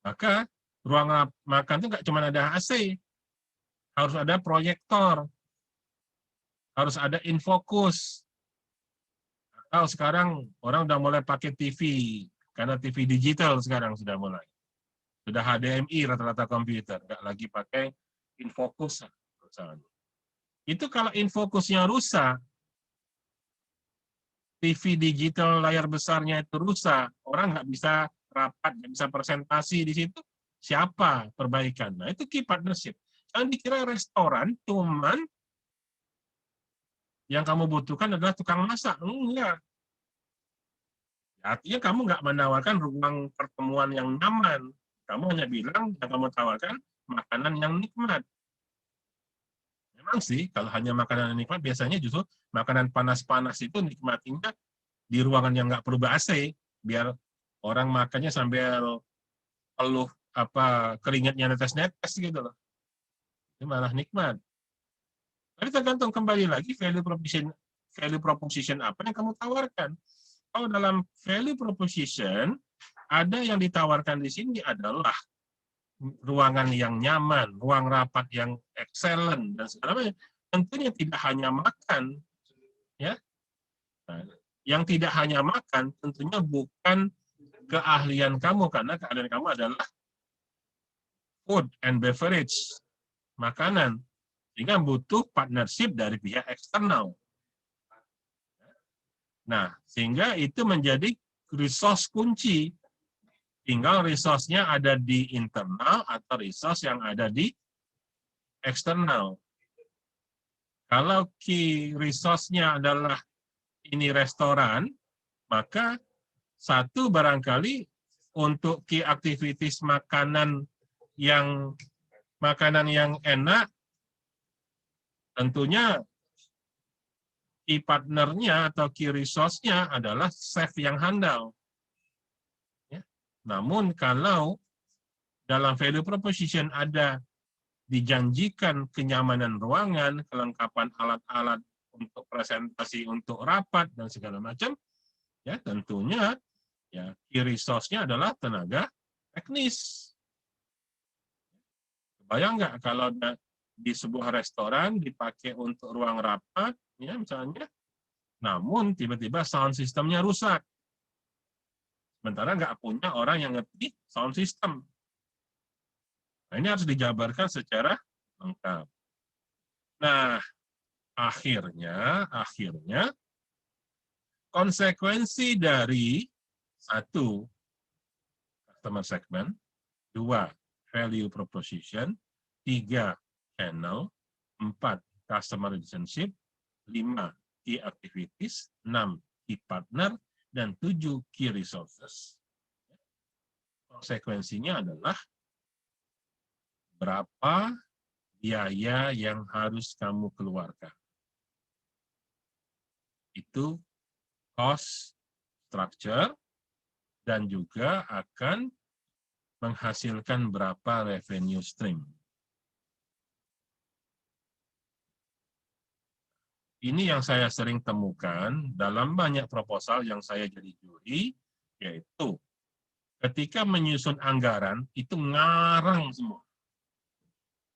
Maka ruang makan itu nggak cuma ada AC, harus ada proyektor, harus ada infocus. Atau sekarang orang udah mulai pakai TV, karena TV digital sekarang sudah mulai. Sudah HDMI rata-rata komputer, nggak lagi pakai infocus. Itu kalau infocusnya rusak, TV digital layar besarnya itu rusak, orang nggak bisa rapat, nggak bisa presentasi di situ, siapa perbaikan? Nah, itu key partnership. Jangan dikira restoran cuman yang kamu butuhkan adalah tukang masak. Enggak. Artinya kamu nggak menawarkan ruang pertemuan yang nyaman. Kamu hanya bilang yang kamu tawarkan makanan yang nikmat. Memang sih, kalau hanya makanan yang nikmat, biasanya justru makanan panas-panas itu nikmatinya di ruangan yang nggak perlu AC, biar orang makannya sambil peluh keringatnya netes-netes gitu loh. Itu malah nikmat. Tapi tergantung kembali lagi value proposition apa yang kamu tawarkan. Kalau dalam value proposition, ada yang ditawarkan di sini adalah ruangan yang nyaman, ruang rapat yang excellent, dan segala macam. Tentunya tidak hanya makan. Ya. Nah, yang tidak hanya makan, tentunya bukan keahlian kamu, karena keahlian kamu adalah food and beverage, makanan. Sehingga butuh partnership dari pihak eksternal. Nah, sehingga itu menjadi resource kunci. Tinggal resource-nya ada di internal atau resource yang ada di eksternal. Kalau key resource-nya adalah ini restoran, maka satu barangkali untuk key activities makanan yang makanan yang enak, tentunya key partnernya atau key resource-nya adalah chef yang handal. Ya. Namun kalau dalam value proposition ada dijanjikan kenyamanan ruangan, kelengkapan alat-alat untuk presentasi, untuk rapat, dan segala macam, ya tentunya ya key resource-nya adalah tenaga teknis. Bayang nggak kalau di sebuah restoran dipakai untuk ruang rapat, ya misalnya, namun tiba-tiba sound system-nya rusak. Sementara nggak punya orang yang ngerti sound system. Nah, ini harus dijabarkan secara lengkap. Nah, akhirnya konsekuensi dari satu, customer segment, dua, value proposition, tiga, channel, empat, customer relationship, lima, key activities, enam, key partner, dan tujuh, key resources. Konsekuensinya adalah berapa biaya yang harus kamu keluarkan. Itu cost structure dan juga akan menghasilkan berapa revenue stream. Ini yang saya sering temukan dalam banyak proposal yang saya jadi juri, yaitu ketika menyusun anggaran, itu ngarang semua.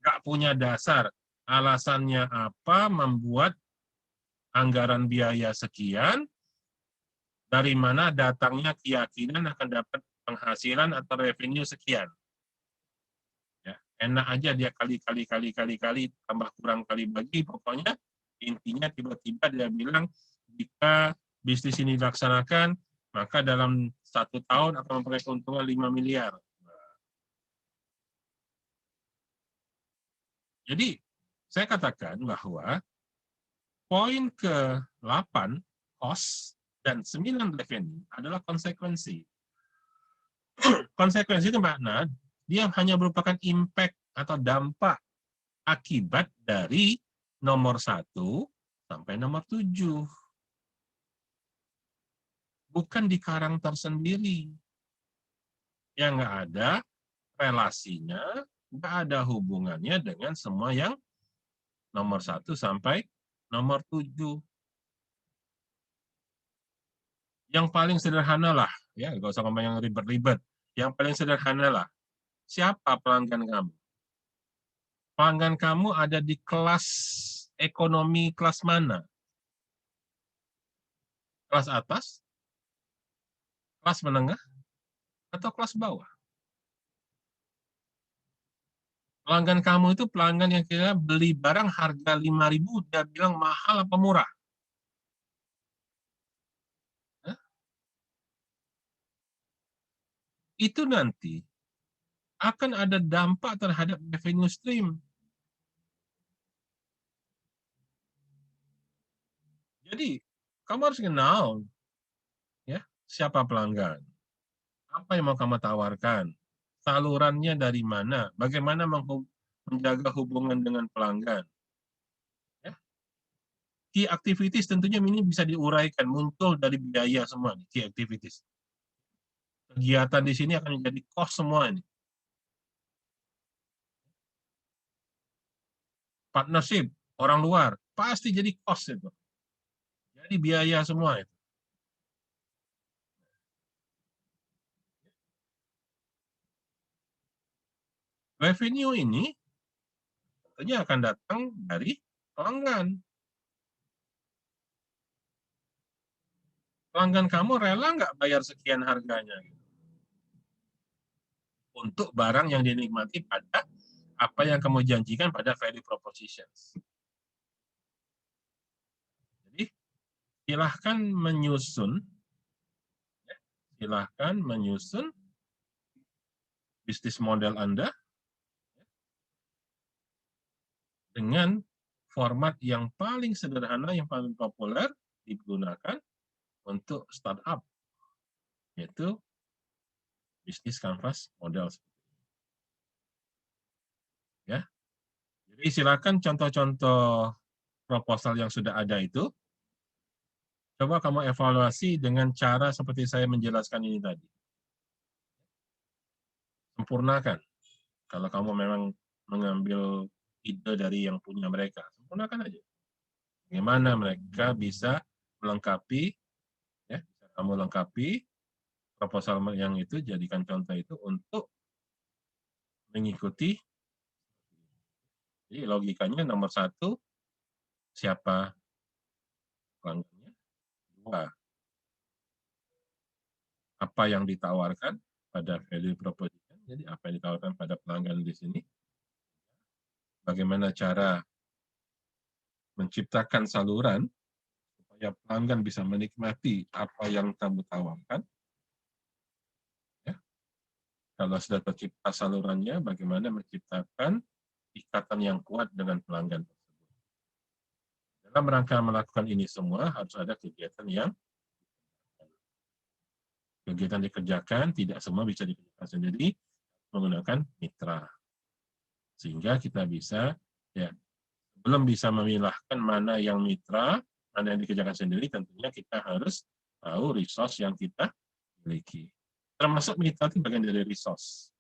Nggak punya dasar. Alasannya apa membuat anggaran biaya sekian, dari mana datangnya keyakinan akan dapat penghasilan atau revenue sekian. Ya, enak aja dia kali, tambah kurang kali bagi, pokoknya intinya tiba-tiba dia bilang, jika bisnis ini dilaksanakan, maka dalam 1 tahun akan memperoleh keuntungan 5 miliar. Jadi, saya katakan bahwa poin ke-8, cost, dan 9, revenue, adalah konsekuensi. Konsekuensi itu makna, dia hanya merupakan impact atau dampak akibat dari nomor 1 sampai nomor 7. Bukan di karang tersendiri. Yang nggak ada relasinya, nggak ada hubungannya dengan semua yang nomor 1 sampai nomor 7. Yang paling sederhana lah, ya nggak usah ngomong yang ribet-ribet. Yang paling sederhana lah, siapa pelanggan kamu? Pelanggan kamu ada di kelas ekonomi kelas mana? Kelas atas, kelas menengah, atau kelas bawah? Pelanggan kamu itu pelanggan yang kira beli barang harga 5.000, dia bilang mahal apa murah? Itu nanti akan ada dampak terhadap revenue stream. Jadi, kamu harus kenal ya, siapa pelanggan, apa yang mau kamu tawarkan, salurannya dari mana, bagaimana menjaga hubungan dengan pelanggan. Ya. Key activities tentunya ini bisa diuraikan, muncul dari biaya semua, key activities. Kegiatan di sini akan menjadi cost semua ini. Partnership, orang luar, pasti jadi cost itu. Jadi biaya semua itu. Revenue ini tentunya akan datang dari pelanggan. Pelanggan kamu rela nggak bayar sekian harganya untuk barang yang dinikmati pada apa yang kamu janjikan pada value propositions. Jadi silahkan menyusun bisnis model Anda dengan format yang paling sederhana, yang paling populer digunakan untuk startup, yaitu bisnis canvas model. Ya, Jadi silakan contoh-contoh proposal yang sudah ada itu, coba kamu evaluasi dengan cara seperti saya menjelaskan ini tadi. Sempurnakan. Kalau kamu memang mengambil ide dari yang punya mereka, sempurnakan aja. Bagaimana mereka bisa melengkapi, ya, kamu lengkapi proposal yang itu, jadikan contoh itu untuk mengikuti. Jadi logikanya nomor 1, siapa pelanggannya? 2, apa yang ditawarkan pada value proposition, jadi apa yang ditawarkan pada pelanggan di sini, bagaimana cara menciptakan saluran supaya pelanggan bisa menikmati apa yang kamu tawarkan. Ya. Kalau sudah tercipta salurannya, bagaimana menciptakan ikatan yang kuat dengan pelanggan tersebut. Dalam rangka melakukan ini semua, harus ada kegiatan dikerjakan, tidak semua bisa dikerjakan sendiri, menggunakan mitra. Sehingga kita bisa, ya, belum bisa memilahkan mana yang mitra, mana yang dikerjakan sendiri, tentunya kita harus tahu resource yang kita miliki. Termasuk mitra itu bagian dari resource.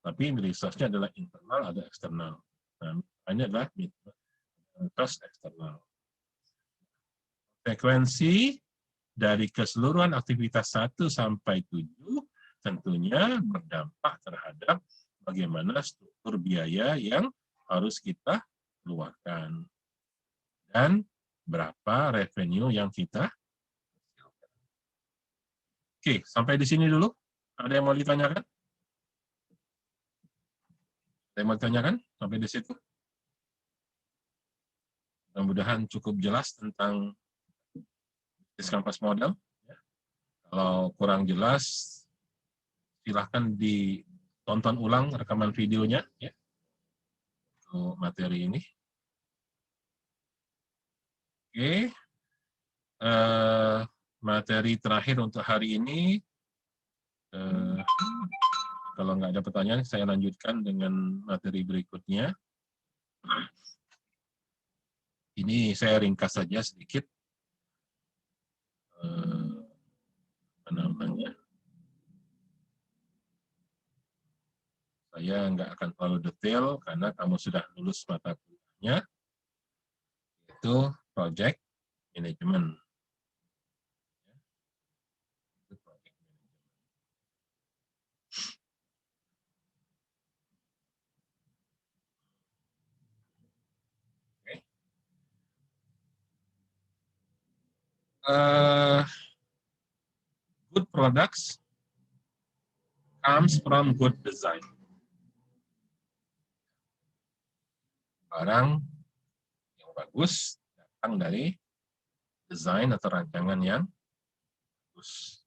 Tapi resource-nya adalah internal, ada eksternal. Nah, ini adalah mitra eksternal. Frekuensi dari keseluruhan aktivitas 1 sampai 7 tentunya berdampak terhadap bagaimana struktur biaya yang harus kita keluarkan dan berapa revenue yang kita hasilkan. Oke, sampai di sini dulu. Ada yang mau ditanyakan? Ada yang mau ditanyakan sampai di situ? Mudah-mudahan cukup jelas tentang bisnis kanvas model. Kalau kurang jelas, silahkan ditonton ulang rekaman videonya ya, untuk materi ini. Oke, materi terakhir untuk hari ini. Kalau nggak ada pertanyaan, saya lanjutkan dengan materi berikutnya. Ini saya ringkas saja sedikit. Apa namanya? Saya nggak akan terlalu detail karena kamu sudah lulus mata kuliahnya, yaitu project management. Good products comes from good design. Barang yang bagus datang dari desain atau rancangan yang bagus.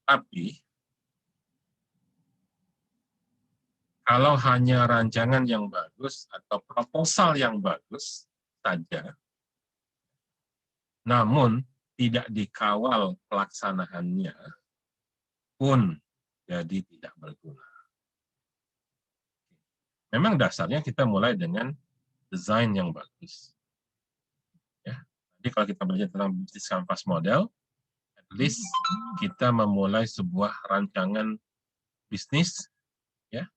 Tapi kalau hanya rancangan yang bagus atau proposal yang bagus saja, namun tidak dikawal pelaksanaannya, pun jadi tidak berguna. Memang dasarnya kita mulai dengan desain yang bagus. Ya. Jadi kalau kita belajar tentang bisnis kanvas model, at least kita memulai sebuah rancangan bisnis, ya,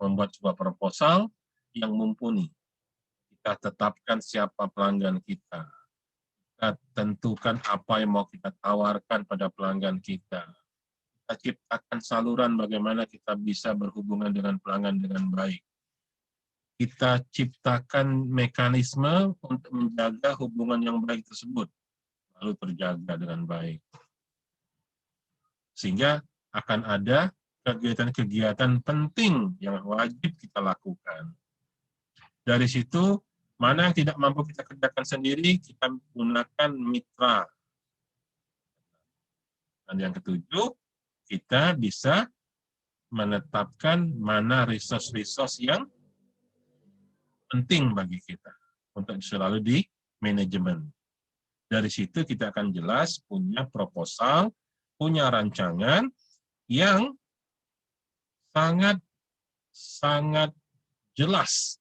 membuat sebuah proposal yang mumpuni. Kita tetapkan siapa pelanggan kita. Kita tentukan apa yang mau kita tawarkan pada pelanggan kita. Kita ciptakan saluran bagaimana kita bisa berhubungan dengan pelanggan dengan baik. Kita ciptakan mekanisme untuk menjaga hubungan yang baik tersebut, lalu terjaga dengan baik. Sehingga akan ada kegiatan-kegiatan penting yang wajib kita lakukan. Dari situ, mana yang tidak mampu kita kerjakan sendiri, kita gunakan mitra. Dan yang ketujuh, kita bisa menetapkan mana resource-resource yang penting bagi kita untuk selalu di manajemen. Dari situ kita akan jelas punya proposal, punya rancangan yang sangat jelas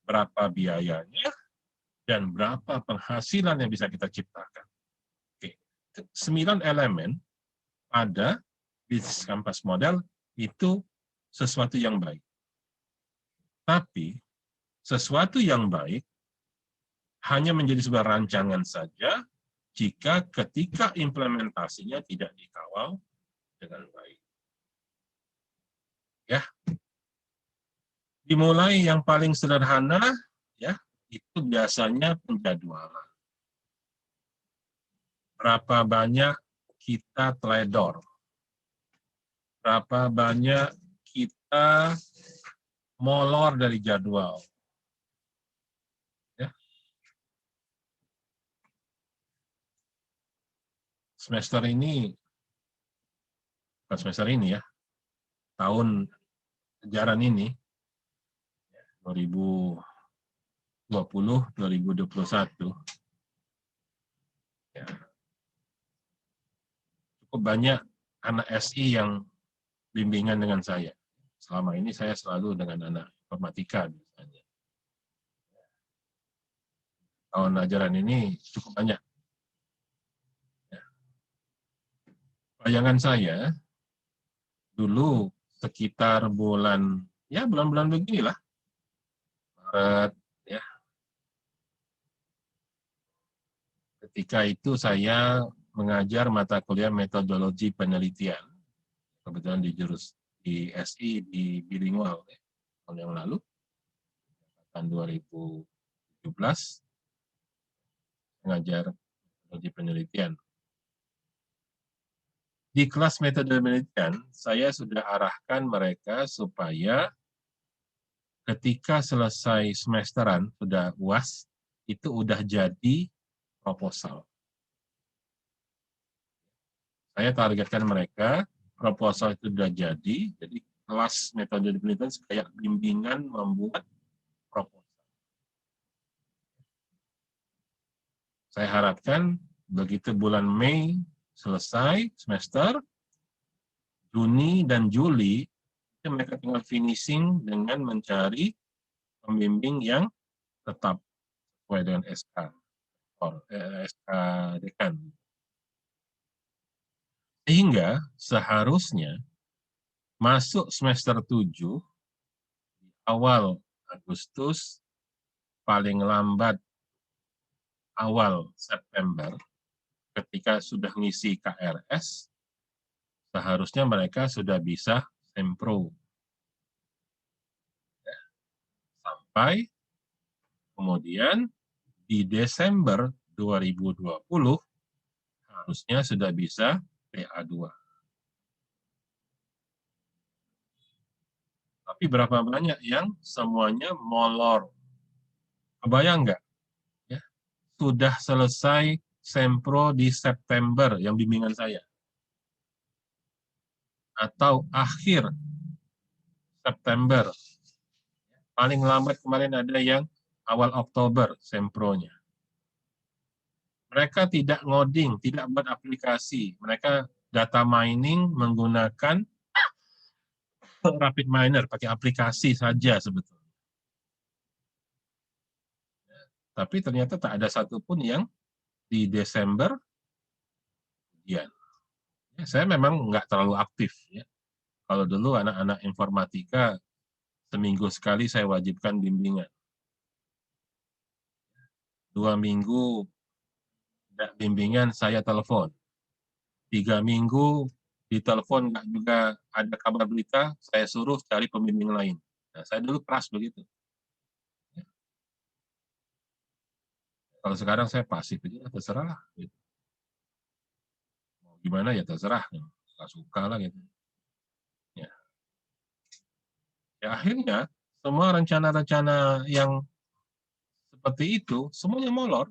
berapa biayanya dan berapa penghasilan yang bisa kita ciptakan. Oke. 9 elemen pada bisnis kampas model itu sesuatu yang baik. Tapi sesuatu yang baik hanya menjadi sebuah rancangan saja jika ketika implementasinya tidak dikawal dengan baik. Ya. Dimulai yang paling sederhana, ya, itu biasanya penjadwalan. Berapa banyak kita teledor? Berapa banyak kita molor dari jadwal? Ya. Semester ini, bukan semester ini ya, tahun ajaran ini, 2020-2021, ya, cukup banyak anak SI yang bimbingan dengan saya. Selama ini saya selalu dengan anak informatika misalnya. Tahun ajaran ini cukup banyak. Ya. Bayangan saya, dulu sekitar bulan-bulan beginilah, Maret, ya. Ketika itu saya mengajar mata kuliah metodologi penelitian, kebetulan di SI di bilingual ya, tahun yang lalu, tahun 2017, mengajar metodologi penelitian. Di kelas metode penelitian, saya sudah arahkan mereka supaya ketika selesai semesteran, sudah UAS, itu udah jadi proposal. Saya targetkan mereka, proposal itu sudah jadi kelas metode penelitian kayak bimbingan membuat proposal. Saya harapkan begitu bulan Mei selesai semester, Juni dan Juli, mereka tinggal finishing dengan mencari pembimbing yang tetap sesuai dengan SK dekan. Sehingga seharusnya masuk semester 7 di awal Agustus, paling lambat awal September, ketika sudah ngisi KRS, seharusnya mereka sudah bisa sempro. Sampai kemudian di Desember 2020 harusnya sudah bisa PA2. Tapi berapa banyak yang semuanya molor? Kebayang nggak? Ya, sudah selesai sempro di September yang bimbingan saya. Atau akhir September. Paling lambat kemarin ada yang awal Oktober sempronya. Mereka tidak ngoding, tidak buat aplikasi. Mereka data mining menggunakan Rapid Miner, pakai aplikasi saja sebetulnya. Tapi ternyata tak ada satupun yang di Desember kemudian. Ya, saya memang nggak terlalu aktif. Ya. Kalau dulu anak-anak informatika, seminggu sekali saya wajibkan bimbingan. 2 minggu tidak bimbingan, saya telepon. 3 minggu ditelepon nggak juga ada kabar berita, saya suruh cari pembimbing lain. Nah, saya dulu keras begitu. Ya. Kalau sekarang saya pasif aja, terserah lah. Gitu. Mau gimana ya terserah, nggak suka lah gitu. Ya. Ya akhirnya semua rencana-rencana yang seperti itu semuanya molor.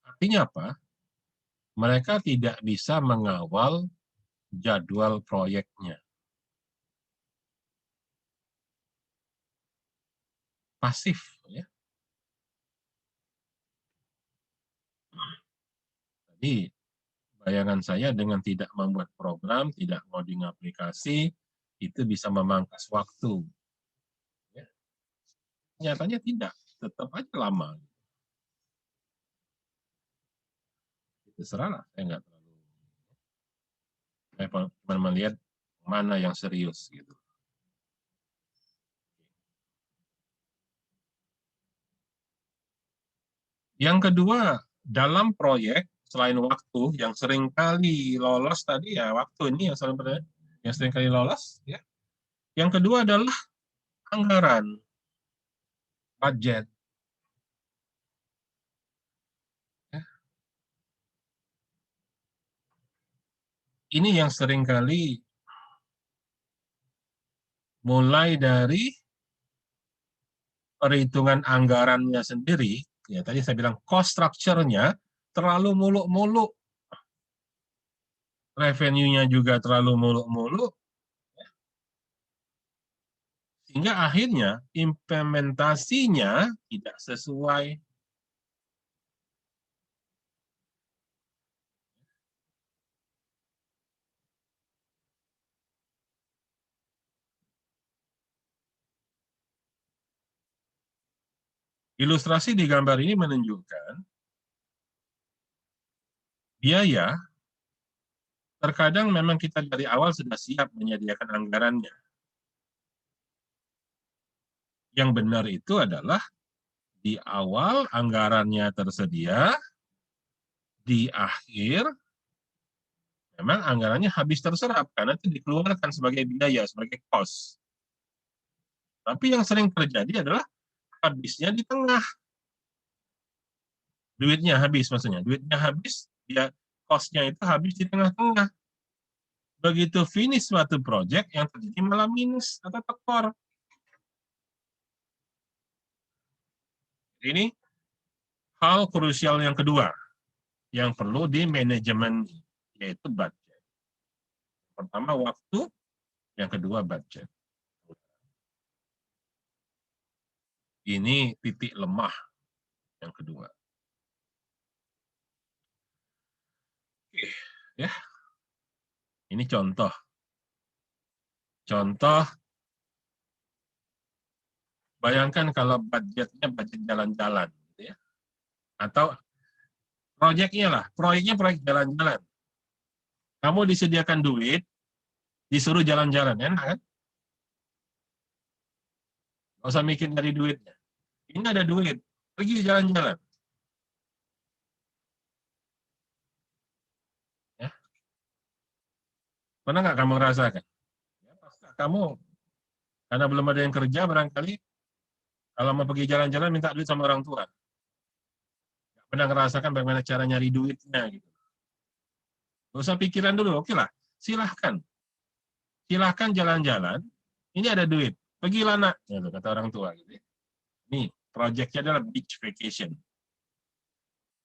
Artinya apa? Mereka tidak bisa mengawal jadwal proyeknya. Pasif. Ya. Jadi bayangan saya dengan tidak membuat program, tidak ngoding aplikasi, itu bisa memangkas waktu. Ya. Nyatanya tidak, tetap aja lama. Terserah lah, saya nggak terlalu. Saya cuma melihat mana yang serius gitu. Yang kedua, dalam proyek selain waktu yang sering kali lolos tadi ya waktu ini yang sering kali lolos ya. Yang kedua adalah anggaran, budget. Ya. Ini yang sering kali mulai dari perhitungan anggarannya sendiri, ya tadi saya bilang cost structure-nya terlalu muluk-muluk, revenue-nya juga terlalu muluk-muluk, sehingga akhirnya implementasinya tidak sesuai. Ilustrasi di gambar ini menunjukkan biaya, terkadang memang kita dari awal sudah siap menyediakan anggarannya. Yang benar itu adalah di awal anggarannya tersedia, di akhir memang anggarannya habis terserap karena itu dikeluarkan sebagai biaya, sebagai cost. Tapi yang sering terjadi adalah habisnya di tengah. Duitnya habis maksudnya. Duitnya habis, dia cost-nya itu habis di tengah-tengah. Begitu finish suatu project, yang terjadi malah minus atau tekor. Ini hal krusial yang kedua yang perlu di manajemen, yaitu budget. Pertama waktu, yang kedua budget. Ini titik lemah yang kedua. Oke, ya. Ini contoh. Contoh, bayangkan kalau budgetnya budget jalan-jalan, gitu ya. Atau proyeknya proyek jalan-jalan. Kamu disediakan duit, disuruh jalan-jalan, enak kan? Nggak usah mikir dari duitnya. Ini ada duit, pergi jalan-jalan. Ya. Pernah nggak kamu rasakan? Ya, kamu, karena belum ada yang kerja, barangkali kalau mau pergi jalan-jalan minta duit sama orang tua. Nggak pernah ngerasakan bagaimana cara nyari duitnya. Gitu. Nggak usah pikiran dulu, oke lah, silahkan. Silahkan jalan-jalan, ini ada duit, pergilah nak, gitu, kata orang tua. Gitu. Nih, proyeknya adalah beach vacation.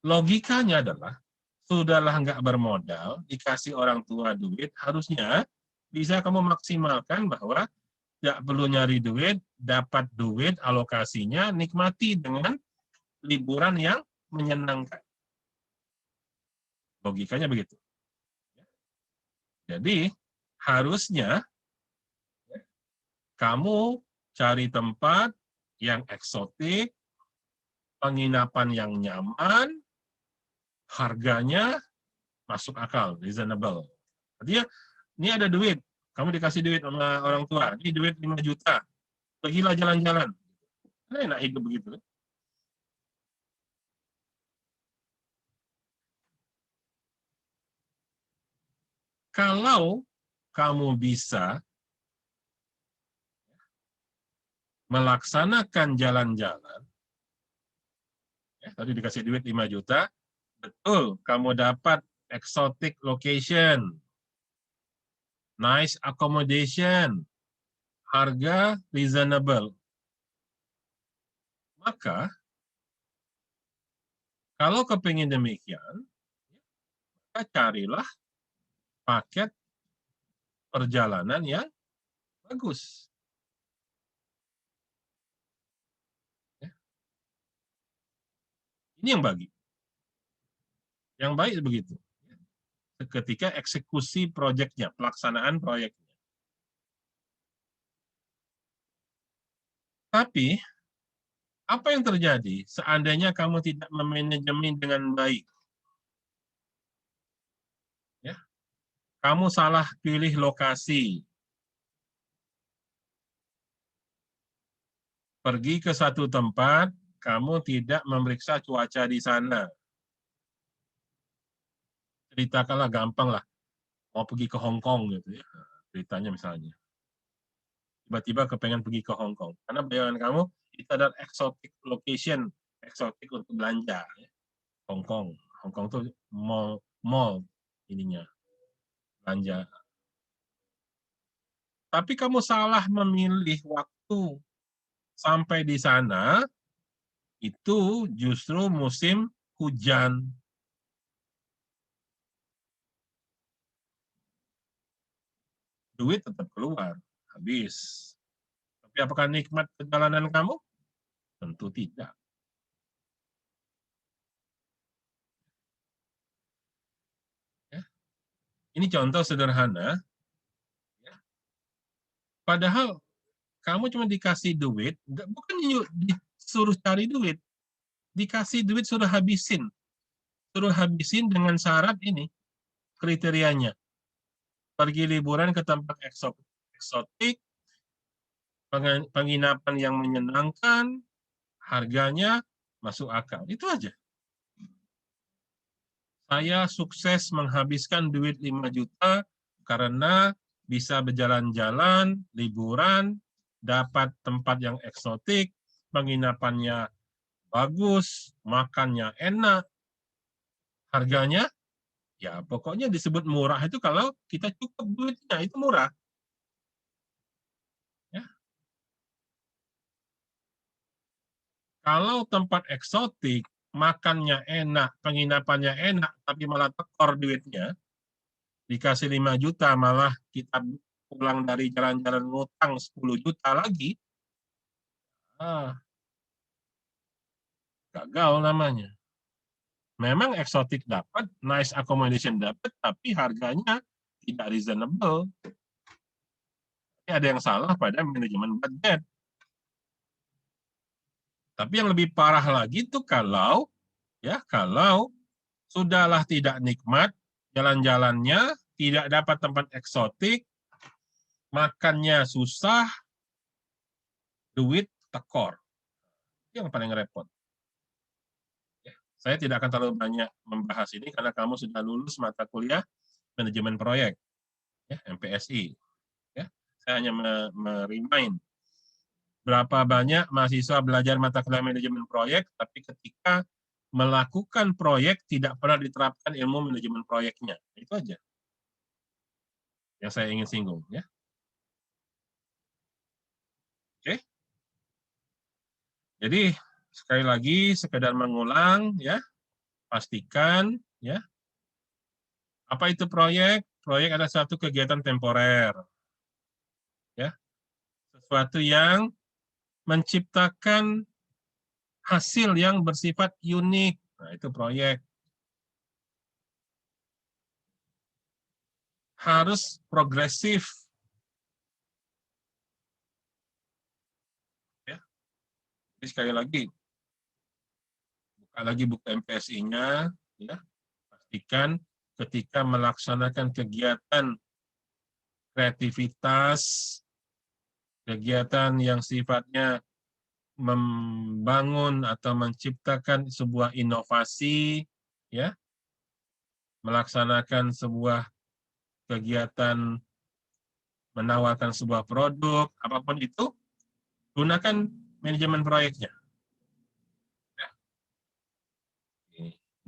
Logikanya adalah, sudahlah nggak bermodal, dikasih orang tua duit, harusnya bisa kamu maksimalkan bahwa tidak perlu nyari duit, dapat duit, alokasinya, nikmati dengan liburan yang menyenangkan. Logikanya begitu. Jadi, harusnya kamu cari tempat yang eksotik, penginapan yang nyaman, harganya masuk akal, reasonable. Artinya, ini ada duit, kamu dikasih duit sama orang tua, ini duit 5 juta, pergilah jalan-jalan. Enak hidup begitu. Kalau kamu bisa melaksanakan jalan-jalan, ya, tadi dikasih duit 5 juta, betul, kamu dapat exotic location, nice accommodation, harga reasonable. Maka, kalau kepingin demikian, maka carilah paket perjalanan yang bagus. Ya. Ini yang bagi. Yang baik begitu. Ketika eksekusi proyeknya, pelaksanaan proyeknya. Tapi apa yang terjadi seandainya kamu tidak memanajemen dengan baik? Ya, kamu salah pilih lokasi, pergi ke satu tempat, kamu tidak memeriksa cuaca di sana. Ceritakanlah gampang lah, mau pergi ke Hong Kong gitu ya, ceritanya misalnya. Tiba-tiba kepengen pergi ke Hong Kong, karena bayangan kamu itu adalah exotic location, eksotik untuk belanja. Ya. Hong Kong, Hong Kong tuh mall ininya belanja. Tapi kamu salah memilih waktu sampai di sana, itu justru musim hujan. Duit tetap keluar, habis. Tapi apakah nikmat perjalanan kamu? Tentu tidak. Ya. Ini contoh sederhana. Ya. Padahal kamu cuma dikasih duit, bukan disuruh cari duit, dikasih duit suruh habisin. Suruh habisin dengan syarat ini, kriterianya. Pergi liburan ke tempat eksotik, penginapan yang menyenangkan, harganya masuk akal. Itu aja. Saya sukses menghabiskan duit 5 juta karena bisa berjalan-jalan, liburan, dapat tempat yang eksotik, penginapannya bagus, makannya enak, harganya ya pokoknya disebut murah itu kalau kita cukup duitnya, itu murah. Ya. Kalau tempat eksotik, makannya enak, penginapannya enak, tapi malah tekor duitnya, dikasih 5 juta, malah kita pulang dari jalan-jalan ngutang 10 juta lagi, gagal namanya. Memang eksotik dapat, nice accommodation dapat, tapi harganya tidak reasonable. Ini ada yang salah pada manajemen budget. Tapi yang lebih parah lagi itu kalau sudahlah tidak nikmat jalan-jalannya, tidak dapat tempat eksotik, makannya susah, duit tekor. Itu yang paling repot. Saya tidak akan terlalu banyak membahas ini karena kamu sudah lulus mata kuliah manajemen proyek, ya, MPSI. Ya. Saya hanya merimain berapa banyak mahasiswa belajar mata kuliah manajemen proyek, tapi ketika melakukan proyek tidak pernah diterapkan ilmu manajemen proyeknya. Itu aja yang saya ingin singgung. Ya. Oke. Jadi sekali lagi sekedar mengulang, ya, pastikan, ya, apa itu proyek? Proyek adalah satu kegiatan temporer, ya, sesuatu yang menciptakan hasil yang bersifat unik. Nah, itu proyek. Harus progresif. Ya. Jadi sekali lagi, buka lagi buku MPSI-nya, ya, pastikan ketika melaksanakan kegiatan kreativitas, kegiatan yang sifatnya membangun atau menciptakan sebuah inovasi, ya, melaksanakan sebuah kegiatan menawarkan sebuah produk, apapun itu, gunakan manajemen proyeknya. Ya.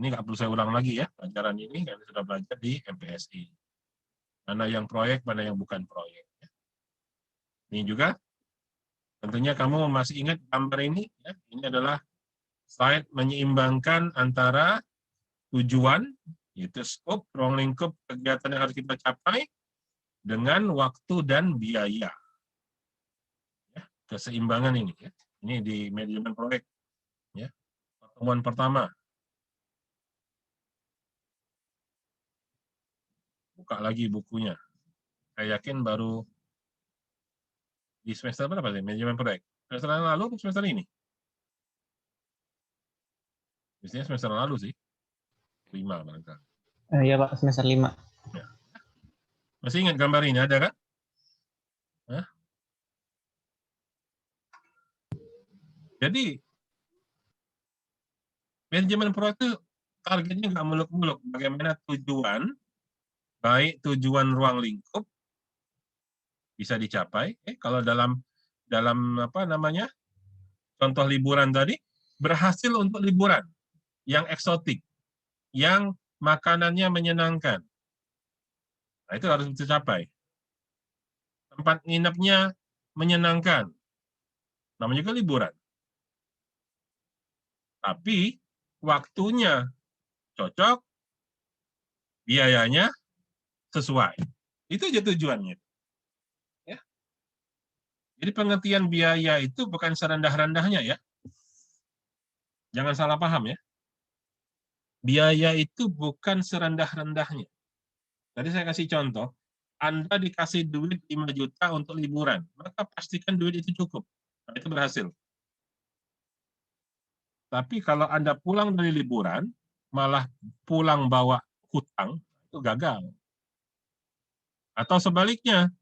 Ini nggak perlu saya ulang lagi ya, pelajaran ini kalian sudah belajar di MPSI. Mana yang proyek, mana yang bukan proyek. Ini juga, tentunya kamu masih ingat gambar ini, ya, ini adalah slide menyeimbangkan antara tujuan, yaitu scope, ruang lingkup kegiatan yang harus kita capai, dengan waktu dan biaya. Ya, keseimbangan ini. Ya. Ini di manajemen proyek. Ya. Pertemuan pertama. Buka lagi bukunya. Saya yakin baru Di semester berapa sih manajemen proyek? Semester lalu atau semester ini? Biasanya semester lalu sih. 5 barangkali. Iya Pak, semester 5. Ya. Masih ingat gambar ini ada kan? Hah? Jadi manajemen proyek itu targetnya nggak muluk-muluk. Bagaimana tujuan, baik tujuan ruang lingkup bisa dicapai. Kalau dalam apa namanya contoh liburan tadi, berhasil untuk liburan yang eksotik, yang makanannya menyenangkan. Nah, itu harus dicapai. Tempat nginepnya menyenangkan. Namanya juga liburan. Tapi waktunya cocok, biayanya sesuai. Itu aja tujuannya. Ya. Jadi pengertian biaya itu bukan serendah-rendahnya ya. Jangan salah paham ya. Biaya itu bukan serendah-rendahnya. Tadi saya kasih contoh, Anda dikasih duit 5 juta untuk liburan, maka pastikan duit itu cukup. Nah, itu berhasil. Tapi kalau Anda pulang dari liburan, malah pulang bawa hutang, itu gagal. Atau sebaliknya,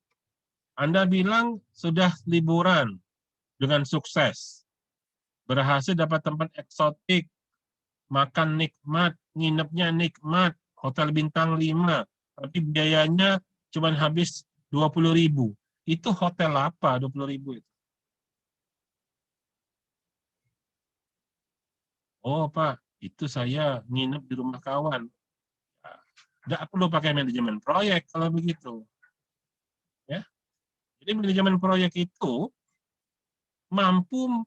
Anda bilang sudah liburan dengan sukses, berhasil dapat tempat eksotik, makan nikmat, nginepnya nikmat, hotel bintang 5, tapi biayanya cuma habis 20.000. Itu hotel apa 20.000 itu? Oh Pak, itu saya nginep di rumah kawan. Nggak perlu pakai manajemen proyek kalau begitu. Ya. Jadi manajemen proyek itu mampu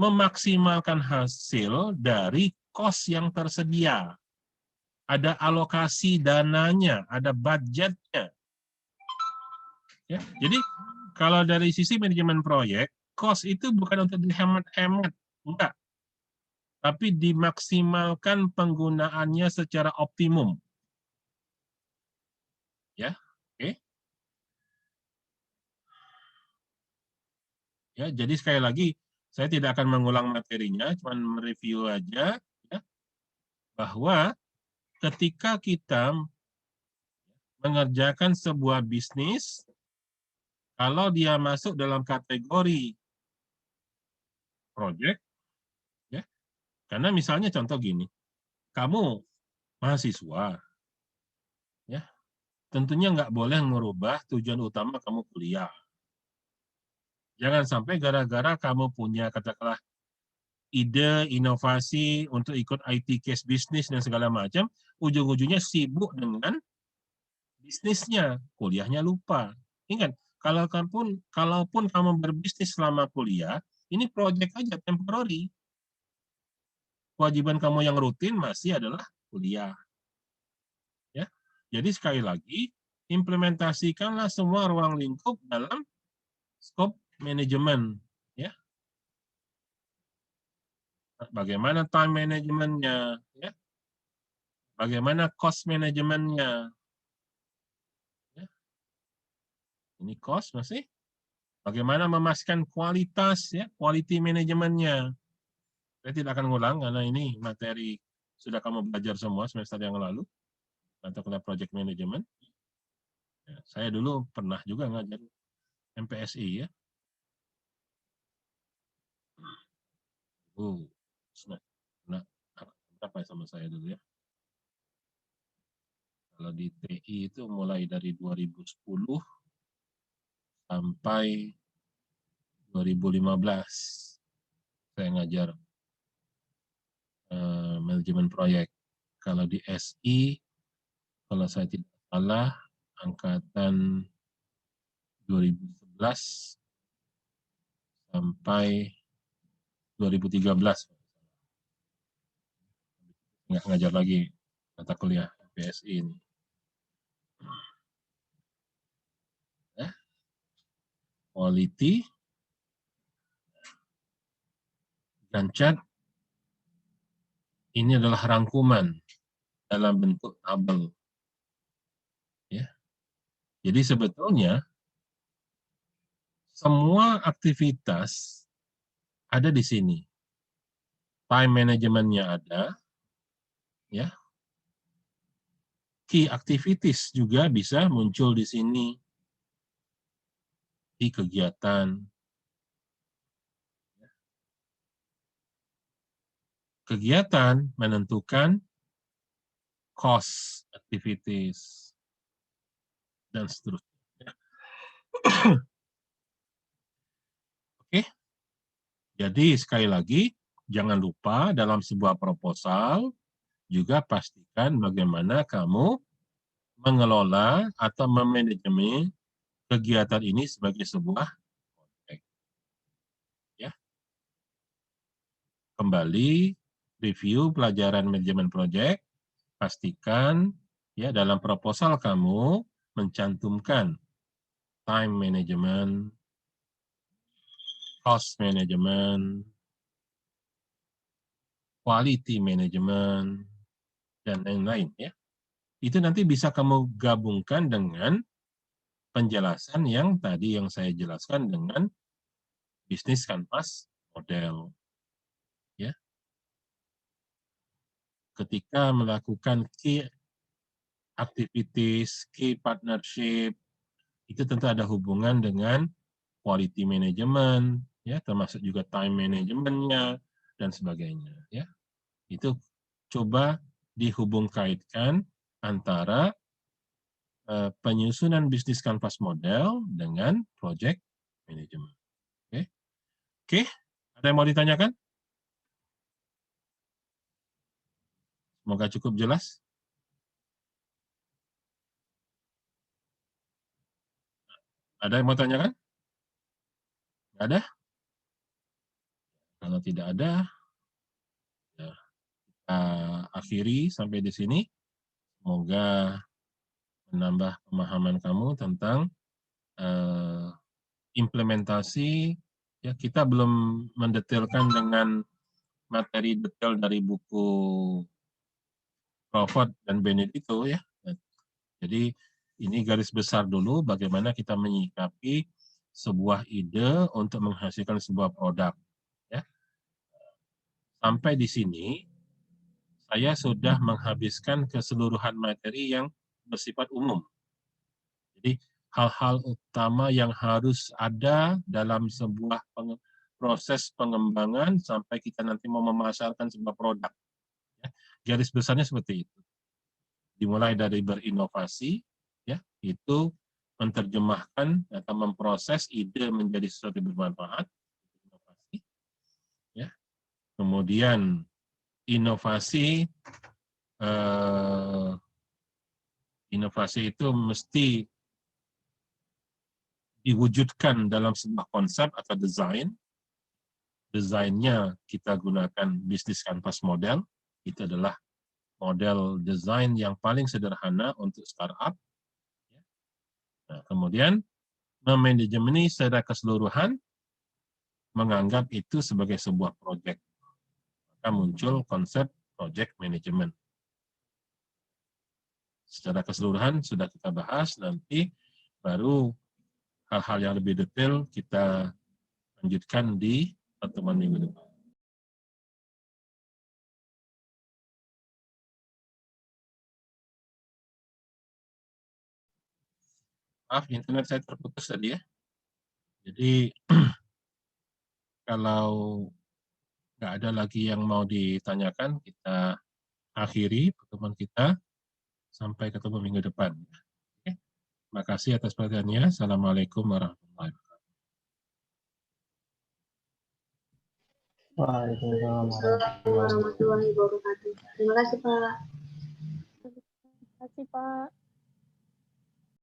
memaksimalkan hasil dari kos yang tersedia. Ada alokasi dananya, ada budgetnya. Ya. Jadi kalau dari sisi manajemen proyek, kos itu bukan untuk dihemat-hemat, enggak. Tapi dimaksimalkan penggunaannya secara optimum. Ya, oke. Ya, jadi sekali lagi saya tidak akan mengulang materinya, cuma mereview aja ya, bahwa ketika kita mengerjakan sebuah bisnis, kalau dia masuk dalam kategori project, ya, karena misalnya contoh gini, kamu mahasiswa, ya, tentunya nggak boleh merubah tujuan utama kamu kuliah. Jangan sampai gara-gara kamu punya katakanlah ide, inovasi untuk ikut IT case bisnis dan segala macam, ujung-ujungnya sibuk dengan bisnisnya, kuliahnya lupa. Ingat, kalaupun kamu berbisnis selama kuliah, ini project aja temporary. Kewajiban kamu yang rutin masih adalah kuliah. Ya. Jadi sekali lagi, implementasikanlah semua ruang lingkup dalam skop manajemen. Ya. Bagaimana time manajemennya, ya. Bagaimana cost manajemennya. Ya. Ini cost masih. Bagaimana memastikan kualitas, ya, quality manajemennya. Saya tidak akan ngulang karena ini materi sudah kamu belajar semua semester yang lalu atau kena project management. Ya, saya dulu pernah juga ngajar MPSI ya. Nah, berapa sama saya dulu ya? Kalau di TI itu mulai dari 2010 sampai 2015 saya ngajar manajemen proyek. Kalau di SI, kalau saya tidak salah, angkatan 2011 sampai 2013. Nggak ngajar lagi mata kuliah PSI ini. Quality, dan chat ini adalah rangkuman dalam bentuk tabel. Ya. Jadi sebetulnya semua aktivitas ada di sini. Time manajemennya ada, ya. Key activities juga bisa muncul di sini, di kegiatan. Kegiatan menentukan cost activities dan seterusnya. Oke, jadi sekali lagi jangan lupa dalam sebuah proposal juga pastikan bagaimana kamu mengelola atau memanajemen kegiatan ini sebagai sebuah proyek. Ya. Kembali review pelajaran manajemen proyek, pastikan ya dalam proposal kamu mencantumkan time management, cost management, quality management, dan lain-lain ya. Itu nanti bisa kamu gabungkan dengan penjelasan yang tadi yang saya jelaskan dengan bisnis kanvas model. Ya. Ketika melakukan key activities, key partnership, itu tentu ada hubungan dengan quality management, ya, termasuk juga time managementnya dan sebagainya. Ya. Itu coba dihubung kaitkan antara penyusunan bisnis kanvas model dengan project management. Oke, Oke. Ada yang mau ditanyakan? Semoga cukup jelas. Ada yang mau tanyakan? Nggak ada? Kalau tidak ada, ya, kita akhiri sampai di sini. Semoga menambah pemahaman kamu tentang implementasi. Ya, kita belum mendetailkan dengan materi detail dari buku Crawford dan Benedito ya. Jadi ini garis besar dulu bagaimana kita menyikapi sebuah ide untuk menghasilkan sebuah produk. Ya. Sampai di sini saya sudah menghabiskan keseluruhan materi yang bersifat umum. Jadi hal-hal utama yang harus ada dalam sebuah proses pengembangan sampai kita nanti mau memasarkan sebuah produk. Ya. Garis besarnya seperti itu. Dimulai dari berinovasi, ya, itu menerjemahkan atau memproses ide menjadi sesuatu yang bermanfaat. Inovasi, ya. Kemudian inovasi inovasi itu mesti diwujudkan dalam sebuah konsep atau desain. Desainnya kita gunakan bisnis kanvas model. Itu adalah model desain yang paling sederhana untuk startup. Nah, kemudian memanajemen secara keseluruhan menganggap itu sebagai sebuah proyek. Maka muncul konsep project management. Secara keseluruhan sudah kita bahas, nanti baru hal-hal yang lebih detail kita lanjutkan di pertemuan minggu depan. Maaf, internet saya terputus tadi ya. Jadi kalau nggak ada lagi yang mau ditanyakan, kita akhiri pertemuan kita sampai ketemu minggu depan. Oke. Terima kasih atas perhatiannya. Assalamualaikum warahmatullahi wabarakatuh. Waalaikumsalam warahmatullahi wabarakatuh. Terima kasih, Pak. Terima kasih, Pak.